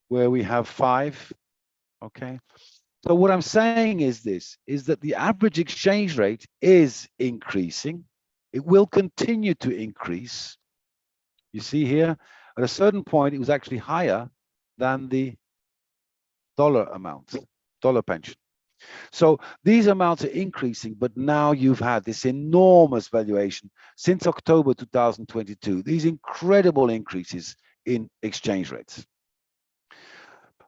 where we have 5, okay? So what I'm saying is this, is that the average exchange rate is increasing. It will continue to increase. You see here, at a certain point, it was actually higher than the dollar amount, dollar pension. So these amounts are increasing, but now you've had this enormous valuation since October 2022, these incredible increases in exchange rates.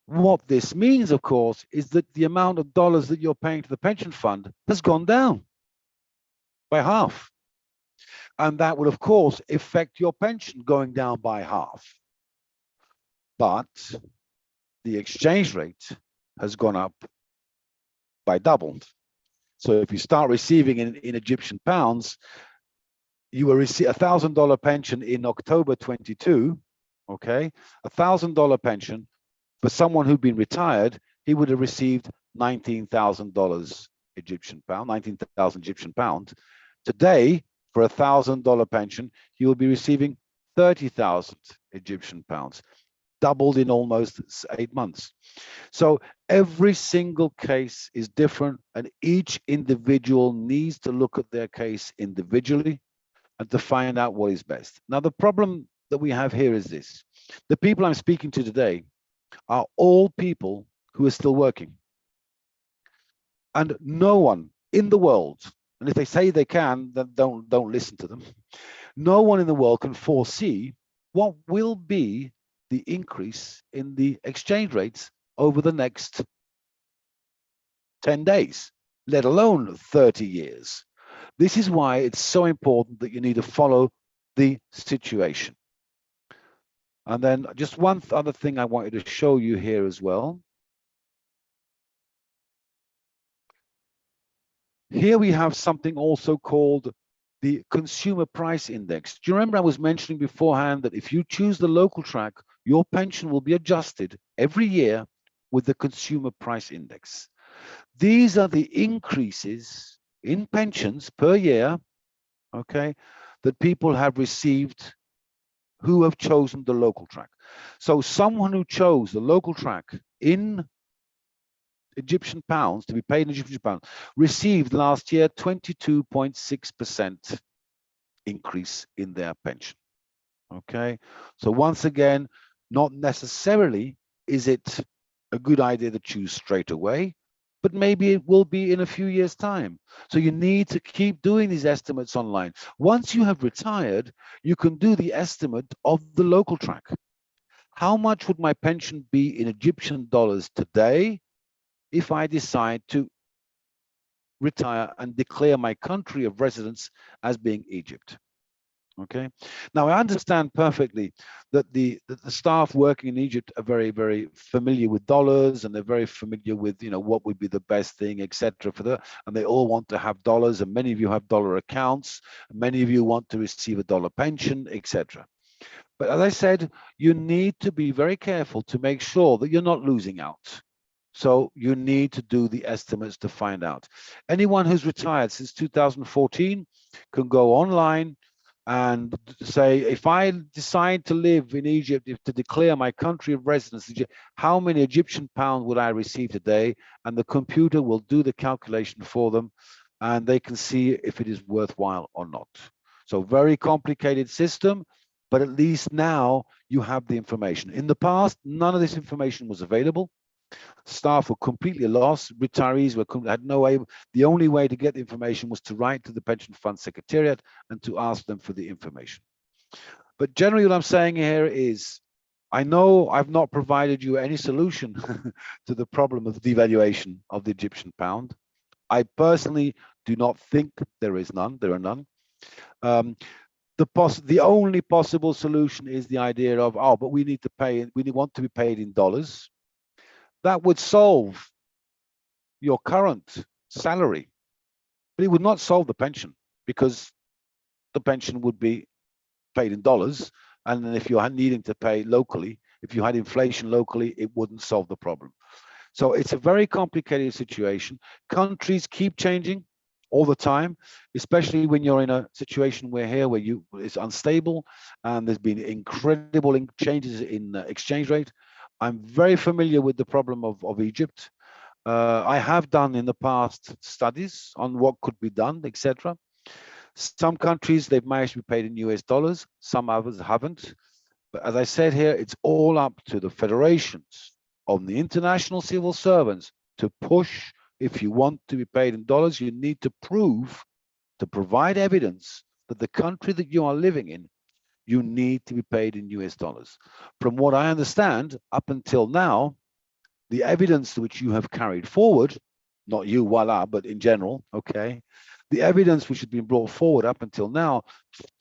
What this means, of course, is that the amount of dollars that you're paying to the pension fund has gone down by half. And that would, of course, affect your pension going down by half. But the exchange rate has gone up by double. So if you start receiving in Egyptian pounds, you will receive $1,000 pension in October 22, okay? $1,000 pension. For someone who'd been retired, he would have received $19,000 Egyptian pound, 19,000 Egyptian pound. Today, for $1,000 pension, you will be receiving 30,000 Egyptian pounds, doubled in almost 8 months. So every single case is different, and each individual needs to look at their case individually and to find out what is best. Now, the problem that we have here is this. The people I'm speaking to today are all people who are still working. And no one in the world, and if they say they can, then don't listen to them. No one in the world can foresee what will be the increase in the exchange rates over the next 10 days, let alone 30 years. This is why it's so important that you need to follow the situation. And then just one other thing I wanted to show you here as well. Here we have something also called the Consumer Price Index. Do you remember I was mentioning beforehand that if you choose the local track, your pension will be adjusted every year with the Consumer Price Index. These are the increases in pensions per year, okay, that people have received who have chosen the local track. So someone who chose the local track in Egyptian pounds, to be paid in Egyptian pounds, received last year 22.6% increase in their pension. Okay, so once again, not necessarily is it a good idea to choose straight away, but maybe it will be in a few years' time. So you need to keep doing these estimates online. Once you have retired, you can do the estimate of the local track. How much would my pension be in Egyptian dollars today if I decide to retire and declare my country of residence as being Egypt? Okay, now I understand perfectly that the staff working in Egypt are very, very familiar with dollars, and they're very familiar with, you know, what would be the best thing, etc. for that, and they all want to have dollars, and many of you have dollar accounts, many of you want to receive a dollar pension, etc. But as I said, you need to be very careful to make sure that you're not losing out. So you need to do the estimates to find out. Anyone who's retired since 2014 can go online and say, if I decide to live in Egypt, to declare my country of residence, how many Egyptian pounds would I receive today? And the computer will do the calculation for them, and they can see if it is worthwhile or not. So very complicated system, but at least now you have the information. In the past, none of this information was available. Staff were completely lost. Retirees had no way. The only way to get the information was to write to the Pension Fund Secretariat and to ask them for the information. But generally, what I'm saying here is, I know I've not provided you any solution to the problem of devaluation of the Egyptian pound. I personally do not think there is none. There are none. The only possible solution is the idea of, oh, but we need to pay. We want to be paid in dollars. That would solve your current salary, but it would not solve the pension, because the pension would be paid in dollars. And then if you're needing to pay locally, if you had inflation locally, it wouldn't solve the problem. So it's a very complicated situation. Countries keep changing all the time, especially when you're in a situation where it's unstable and there's been incredible changes in exchange rate. I'm very familiar with the problem of Egypt. I have done in the past studies on what could be done, etc. Some countries, they've managed to be paid in US dollars, some others haven't. But as I said here, it's all up to the federations of the international civil servants to push. If you want to be paid in dollars, you need to provide evidence that the country that you are living in, you need to be paid in US dollars. From what I understand, up until now, the evidence which you have carried forward, not you, voila, but in general, okay, the evidence which has been brought forward up until now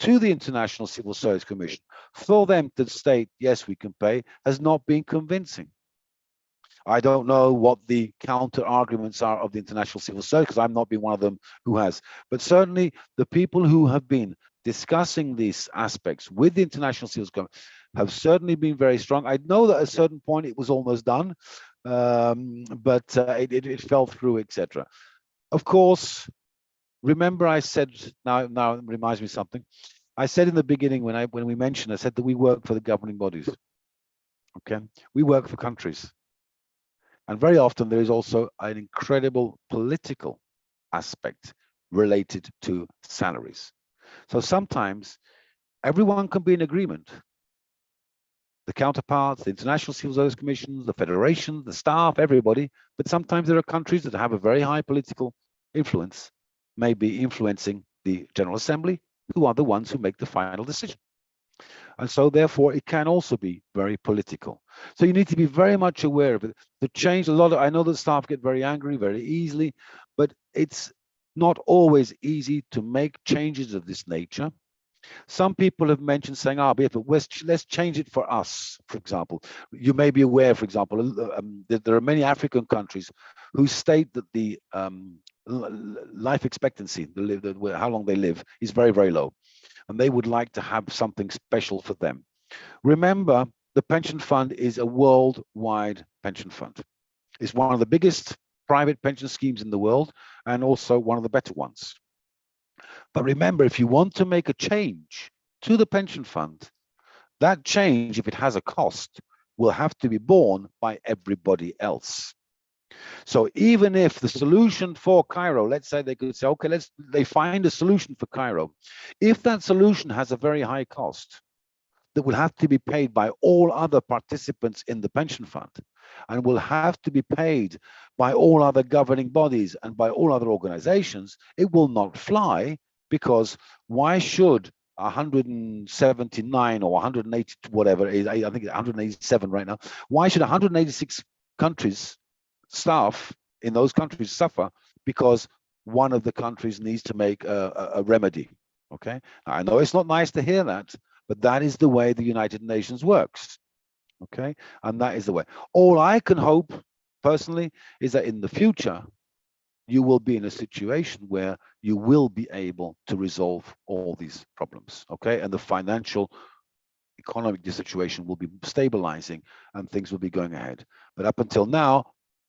to the International Civil Service Commission for them to state, yes, we can pay, has not been convincing. I don't know what the counter arguments are of the International Civil Service, because I've not been one of them who has, but certainly the people who have been discussing these aspects with the International Civil Service have certainly been very strong. I know that at a certain point it was almost done, but it fell through, etc. Of course, remember I said, now it reminds me of something. I said in the beginning when we mentioned, I said that we work for the governing bodies. Okay, we work for countries. And very often there is also an incredible political aspect related to salaries. So sometimes everyone can be in agreement. The counterparts, the International Civil Service Commissions, the federations, the staff, everybody. But sometimes there are countries that have a very high political influence, maybe influencing the General Assembly, who are the ones who make the final decision. And so therefore it can also be very political. So you need to be very much aware of it. To change a lot of, I know that staff get very angry very easily, but it's not always easy to make changes of this nature. Some people have mentioned saying, but let's change it for us, for example. You may be aware, for example, that there are many African countries who state that the life expectancy, how long they live, is very, very low. And they would like to have something special for them. Remember, the pension fund is a worldwide pension fund. It's one of the biggest private pension schemes in the world, and also one of the better ones. But remember, if you want to make a change to the pension fund, that change, if it has a cost, will have to be borne by everybody else. So even if the solution for Cairo, let's say they could say, okay, they find a solution for Cairo. If that solution has a very high cost that will have to be paid by all other participants in the pension fund, and will have to be paid by all other governing bodies and by all other organizations, it will not fly, because why should 179 or 180, whatever it is, I think 187 right now, why should 186 countries, staff in those countries suffer because one of the countries needs to make a remedy? Okay, I know it's not nice to hear that, but that is the way the United Nations works. Okay, and that is the way. All I can hope personally is that in the future you will be in a situation where you will be able to resolve all these problems. Okay, and the financial economic situation will be stabilizing and things will be going ahead. But up until now,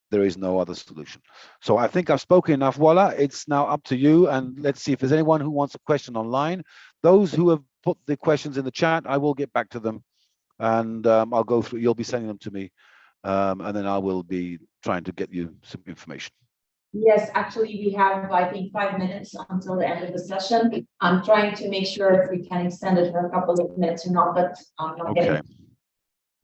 there is no other solution. So I think I've spoken enough. Voila, it's now up to you. And let's see if there's anyone who wants a question online. Those who have put the questions in the chat, I will get back to them, and I'll go through. You'll be sending them to me, and then I will be trying to get you some information. Yes, actually, we have, I think, 5 minutes until the end of the session. I'm trying to make sure if we can extend it for a couple of minutes or not, but I'm not getting.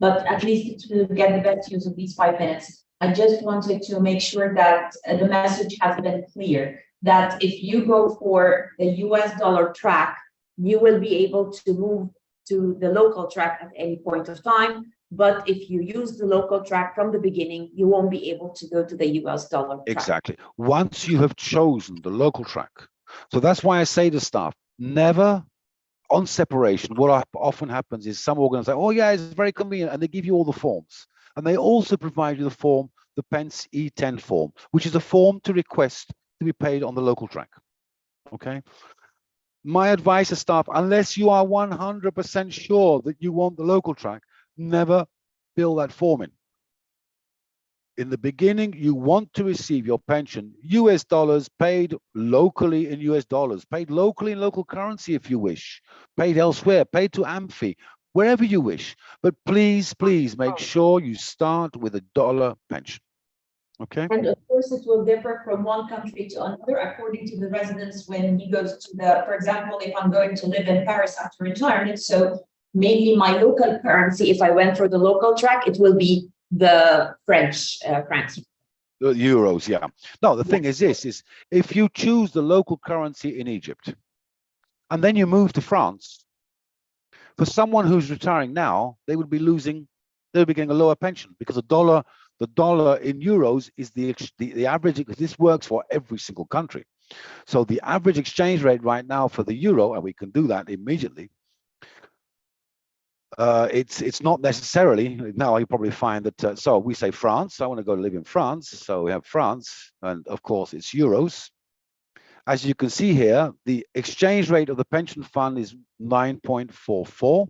But at least to get the best use of these 5 minutes, I just wanted to make sure that the message has been clear, that if you go for the US dollar track, you will be able to move to the local track at any point of time. But if you use the local track from the beginning, you won't be able to go to the US dollar track. Exactly. Once you have chosen the local track. So that's why I say to staff, never on separation. What often happens is some organizations say, oh yeah, it's very convenient, and they give you all the forms. And they also provide you the form, the PENS E10 form, which is a form to request to be paid on the local track. Okay. My advice to staff, unless you are 100% sure that you want the local track, never fill that form in. In the beginning, you want to receive your pension US dollars, paid locally in US dollars, paid locally in local currency if you wish, paid elsewhere, paid to AMFI, wherever you wish. But please, please make sure you start with a dollar pension. Okay. And of course, it will differ from one country to another according to the residence when he goes to the, for example, if I'm going to live in Paris after retirement, so maybe my local currency, if I went for the local track, it will be the French francs. The euros, yeah. No, the thing is this, is if you choose the local currency in Egypt, and then you move to France, for someone who's retiring now, they would be losing, they would be getting a lower pension, because the dollar in euros is the average, because this works for every single country. So the average exchange rate right now for the euro, and we can do that immediately, it's not necessarily, now you probably find that, so we say France, I want to go to live in France, so we have France, and of course it's euros. As you can see here, the exchange rate of the pension fund is 9.44,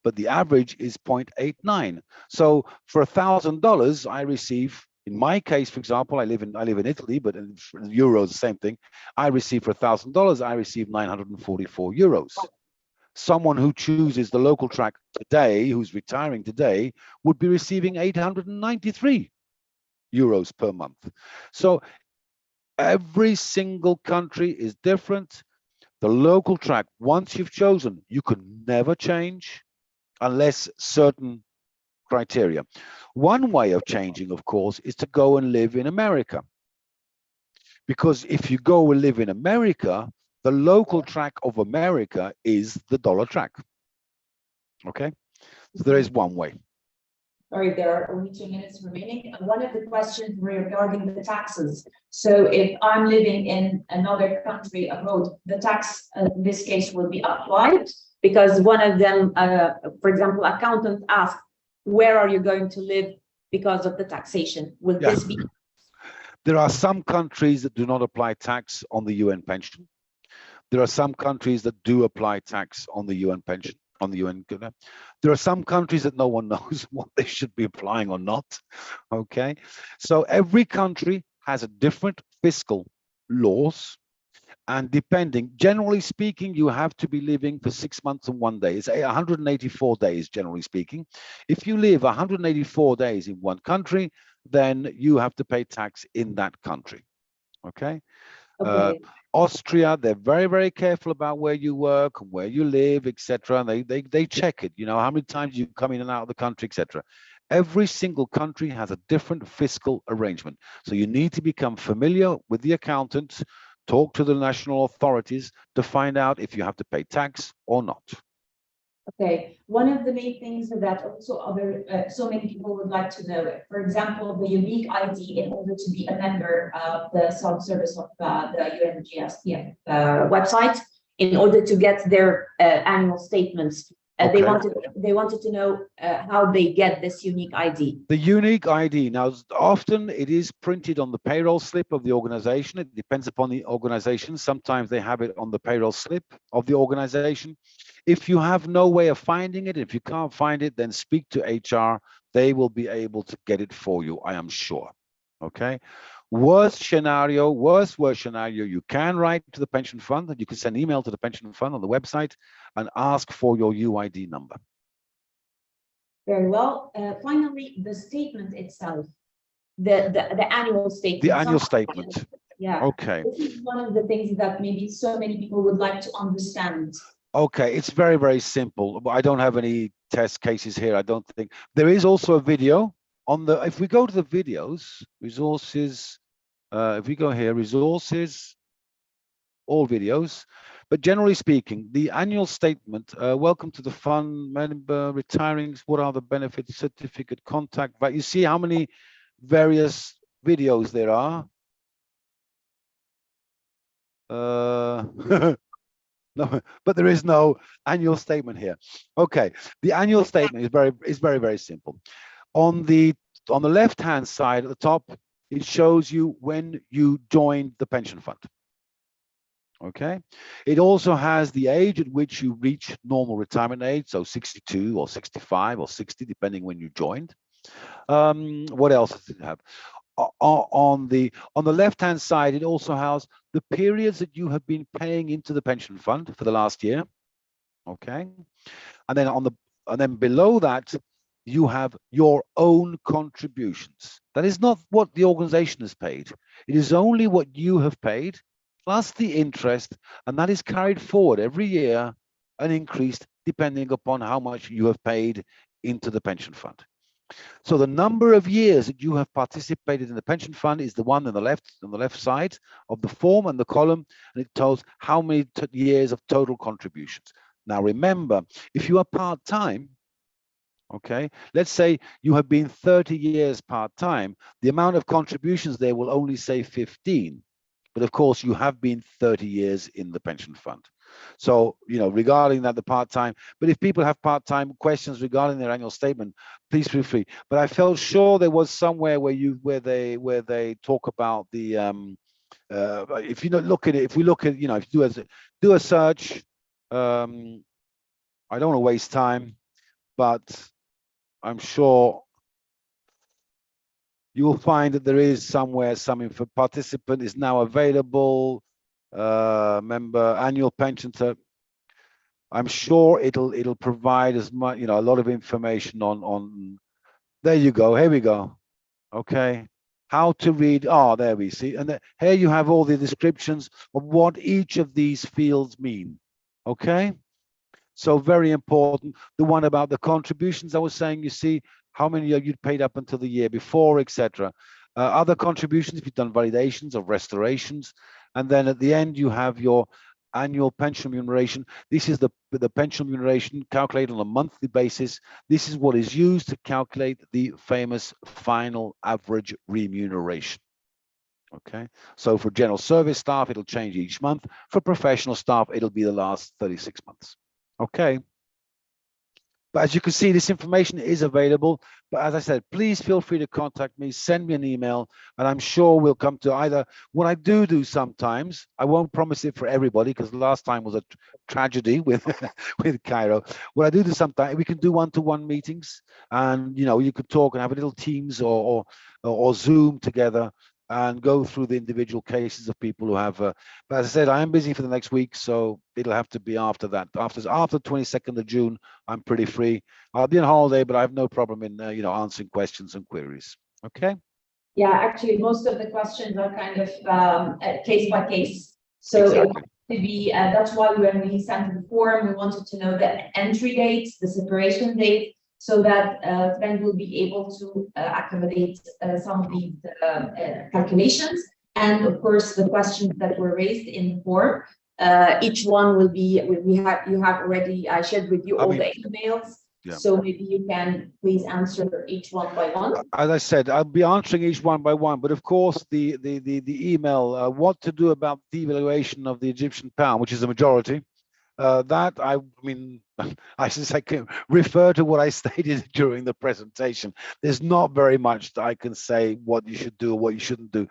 but the average is 0.89. So for $1,000, I receive, in my case, for example, I live in Italy, but in euros, the same thing. I receive for $1,000, I receive 944 euros. Someone who chooses the local track today, who's retiring today, would be receiving 893 euros per month. So every single country is different. The local track, once you've chosen, you can never change unless certain criteria. One way of changing, of course, is to go and live in America. Because if you go and live in America, the local track of America is the dollar track. Okay, so there is one way. Sorry, there are only 2 minutes remaining. And one of the questions regarding the taxes. So if I'm living in another country abroad, the tax in this case will be applied, because one of them, for example, accountant asked, where are you going to live because of the taxation? Will this be? There are some countries that do not apply tax on the UN pension. There are some countries that do apply tax on the UN pension, on the UN. There are some countries that no one knows what they should be applying or not. Okay, so every country has a different fiscal laws, and depending, generally speaking, you have to be living for 6 months and 1 day. It's 184 days, generally speaking. If you live 184 days in one country, then you have to pay tax in that country. Okay. Okay. Austria, they're very, very careful about where you work and where you live, etc. And they check it, you know, how many times you come in and out of the country, etc. Every single country has a different fiscal arrangement. So you need to become familiar with the accountants, talk to the national authorities to find out if you have to pay tax or not. Okay, one of the main things that also so many people would like to know, for example, the unique ID in order to be a member of the self-service of the UNGSTF website, in order to get their annual statements. Okay. They wanted to know how they get this unique ID. The unique ID, now often it is printed on the payroll slip of the organization. It depends upon the organization. Sometimes they have it on the payroll slip of the organization. If you have no way of finding it, if you can't find it, then speak to HR. They will be able to get it for you, I am sure. Okay. Worst scenario, you can write to the pension fund, and you can send email to the pension fund on the website and ask for your UID number. Very well. Finally, the statement itself, the annual statement. The annual statement. Yeah. Okay. This is one of the things that maybe so many people would like to understand. Okay, it's very, very simple. I don't have any test cases here, I don't think. There is also a video on the, if we go to the videos, resources, if we go here, resources, all videos, but generally speaking, the annual statement, welcome to the fund, member, retiring, what are the benefits, certificate, contact, but you see how many various videos there are. No, but there is no annual statement here. Okay, the annual statement is very, very simple. On the left-hand side at the top, it shows you when you joined the pension fund. Okay, it also has the age at which you reach normal retirement age, so 62 or 65 or 60, depending when you joined. What else does it have? On the left-hand side, it also has the periods that you have been paying into the pension fund for the last year. Okay, and then below that, you have your own contributions. That is not what the organization has paid. It is only what you have paid plus the interest, and that is carried forward every year and increased depending upon how much you have paid into the pension fund. So the number of years that you have participated in the pension fund is the one on the left side of the form and the column, and it tells how many years of total contributions. Now remember, if you are part-time, okay, let's say you have been 30 years part-time, the amount of contributions there will only say 15. But of course, you have been 30 years in the pension fund. So, you know, regarding that, the part-time, but if people have part-time questions regarding their annual statement, please feel free. But I felt sure there was somewhere where they talk about the, if you look at it, if we look at, you know, if you do a search, I don't want to waste time, but I'm sure you will find that there is somewhere some info. Participant is now available. Member annual pension. I'm sure it'll provide as much, you know, a lot of information on. There you go. Here we go. Okay. How to read. Oh, there we see. And here you have all the descriptions of what each of these fields mean. Okay. So very important. The one about the contributions I was saying, you see how many you'd paid up until the year before, etc. Other contributions, if you've done validations of restorations. And then at the end, you have your annual pension remuneration. This is the pension remuneration calculated on a monthly basis. This is what is used to calculate the famous final average remuneration. Okay, so for general service staff, it'll change each month. For professional staff, it'll be the last 36 months. Okay. But as you can see, this information is available. But as I said, please feel free to contact me, send me an email, and I'm sure we'll come to either. What I do sometimes, I won't promise it for everybody because last time was a tragedy with with Cairo. What I do sometimes, we can do one-to-one meetings, and you could talk and have a little Teams or Zoom together and go through the individual cases of people who have. But as I said, I am busy for the next week, so it'll have to be after that. After 22nd of June, I'm pretty free. I'll be on holiday, but I have no problem in answering questions and queries. Okay. Yeah, actually, most of the questions are kind of case by case. So exactly. it to be that's why when we sent the form, we wanted to know the entry date, the separation date, so that Sven will be able to accommodate some of these calculations. And of course, the questions that were raised in the form, each one will be, you have already, I shared with you all the emails. Yeah. So maybe you can please answer each one by one. As I said, I'll be answering each one by one, but of course the email, what to do about devaluation of the Egyptian pound, which is a majority. That I mean, I can refer to what I stated during the presentation. There's not very much that I can say what you should do or what you shouldn't do.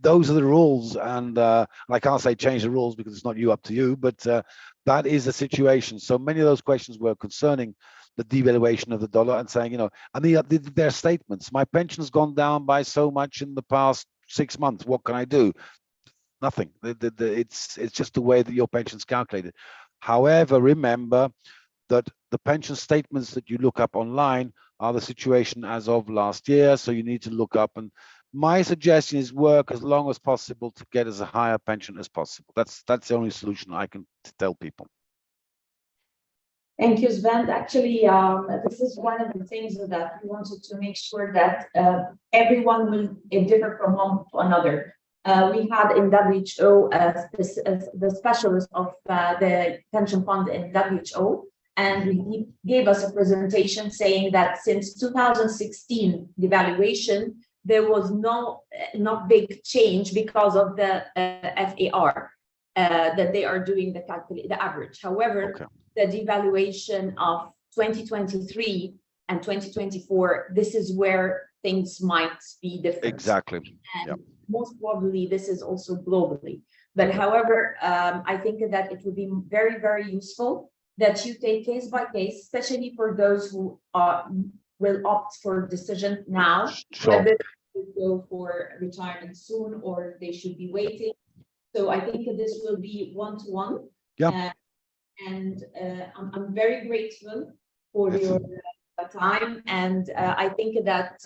Those are the rules, and I can't say change the rules because it's not up to you, but that is the situation. So many of those questions were concerning the devaluation of the dollar and saying, and their statements. My pension's gone down by so much in the past 6 months. What can I do? Nothing. It's just the way that your pension's calculated. However, remember that the pension statements that you look up online are the situation as of last year. So you need to look up, and my suggestion is work as long as possible to get as a higher pension as possible. That's the only solution I can tell people. Thank you, Sven. Actually, this is one of the things that we wanted to make sure that everyone will differ from one to another. We had in WHO the specialist of the pension fund in WHO, and he gave us a presentation saying that since 2016 devaluation, there was not big change because of the FAR that they are doing the average. However, the devaluation of 2023 and 2024, this is where things might be different. Exactly. And most probably this is also globally. But however, I think that it would be very, very useful that you take case by case, especially for those who will opt for decision now, whether they go for retirement soon or they should be waiting. So I think that this will be one-to-one. And I'm very grateful for your time, and I think that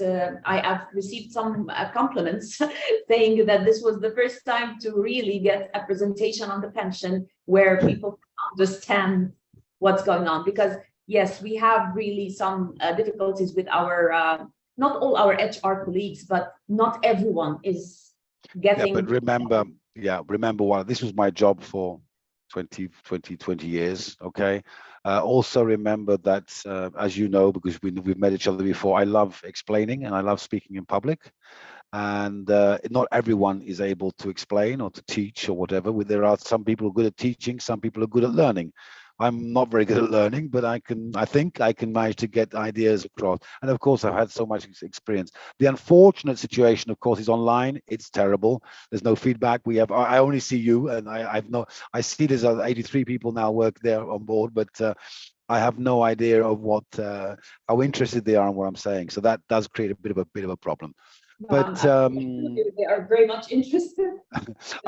I have received some compliments saying that this was the first time to really get a presentation on the pension where people understand what's going on, because yes, we have really some difficulties with our not all our HR colleagues, but not everyone is getting. But remember what this was my job for 20 years. Okay. Also remember that, as you know, because we've met each other before, I love explaining and I love speaking in public. And not everyone is able to explain or to teach or whatever. There are some people who are good at teaching, some people are good at learning. I'm not very good at learning, but I think I can manage to get ideas across. And of course, I've had so much experience. The unfortunate situation, of course, is online. It's terrible. There's no feedback. I only see you, and I see there's 83 people now work there on board, but I have no idea of how interested they are in what I'm saying. So that does create a bit of a problem. But they are very much interested.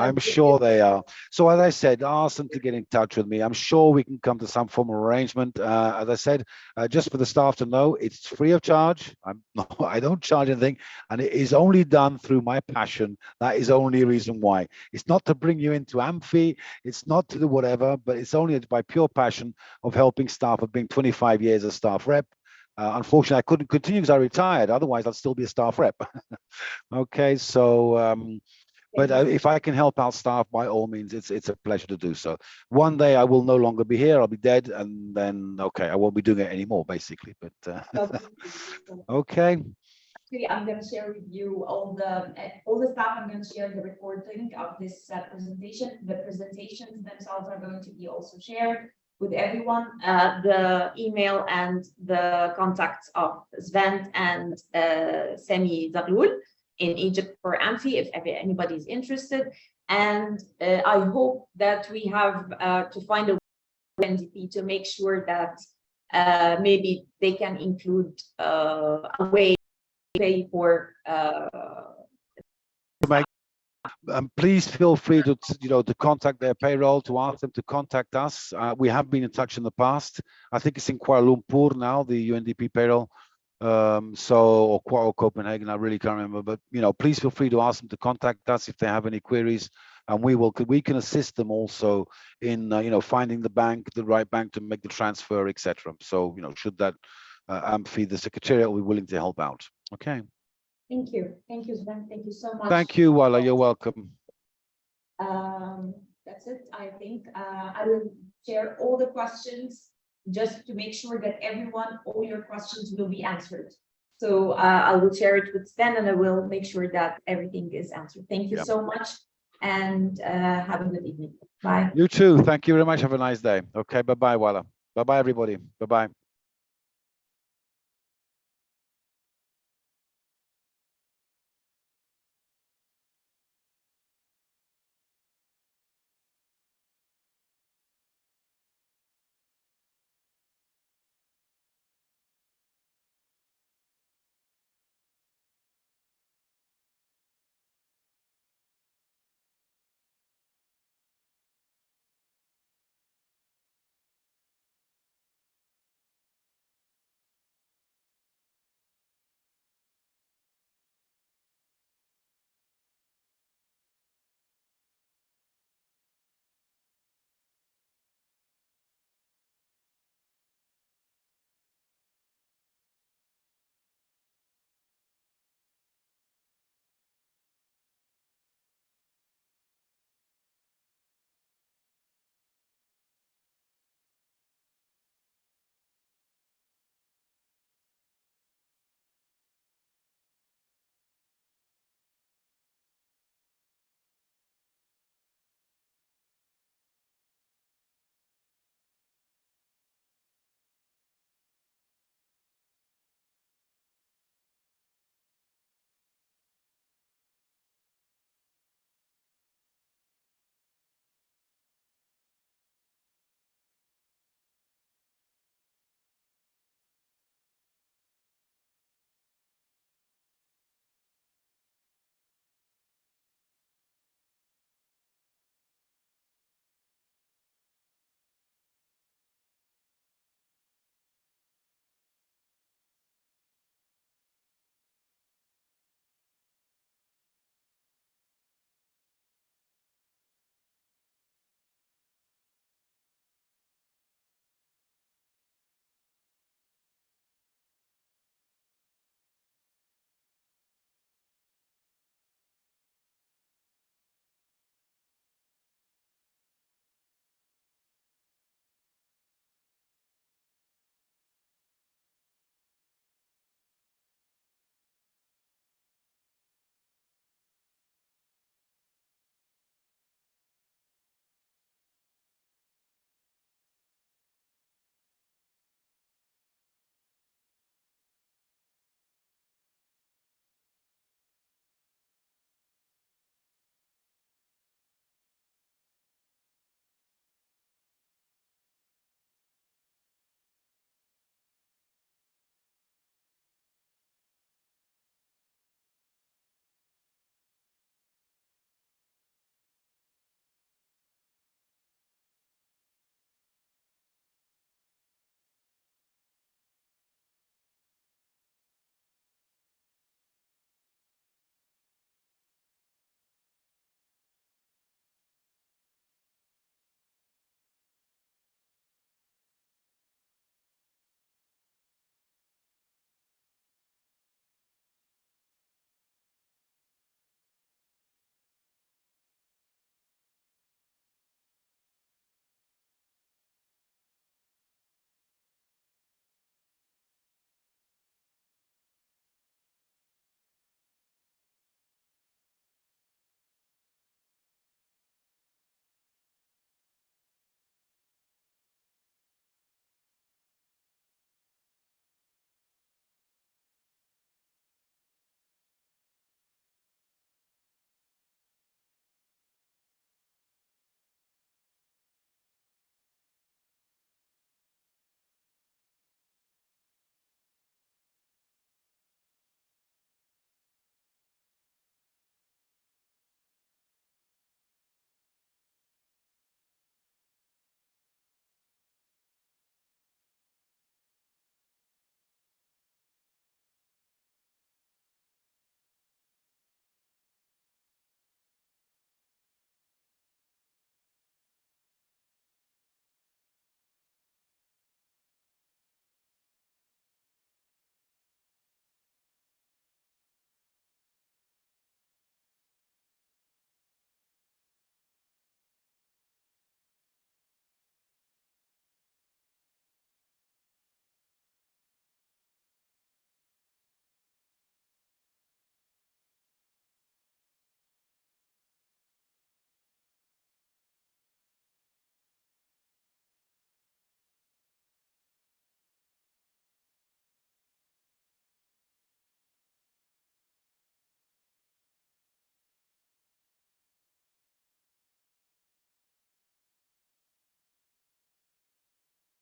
I'm sure they are. So as I said, ask them to get in touch with me. I'm sure we can come to some form of arrangement. As I said, just for the staff to know, it's free of charge. I don't charge anything, and it is only done through my passion. That is only a reason why. It's not to bring you into Amphi. It's not to do whatever, but it's only by pure passion of helping staff, of being 25 years as staff rep. Unfortunately, I couldn't continue because I retired. Otherwise, I'd still be a staff rep. Okay, so but if I can help out staff, by all means, it's a pleasure to do so. One day I will no longer be here. I'll be dead, and then I won't be doing it anymore, basically. But okay. Actually, I'm going to share with you all the staff. I'm going to share the recording of this presentation. The presentations themselves are going to be also shared. with everyone. The email and the contacts of Sven and Sami Zaghloul in Egypt for Amphi, if anybody's interested. And I hope that we have to find a NDP to make sure that maybe they can include a way to pay for please feel free to to contact their payroll, to ask them to contact us. We have been in touch in the past. I think it's in Kuala Lumpur now, the UNDP payroll. Or Copenhagen, I really can't remember, but please feel free to ask them to contact us if they have any queries, and we can assist them also in finding the right bank to make the transfer, etc. So should that Amphi, the secretariat, will be willing to help out. Okay. Thank you, Sven. Thank you so much. Thank you, Wala. You're welcome. That's it. I think I will share all the questions just to make sure that all your questions will be answered. So I will share it with Sven, and I will make sure that everything is answered. Thank you so much, and have a good evening. Bye. You too. Thank you very much. Have a nice day. Okay. Bye-bye, Wala. Bye-bye, everybody. Bye-bye.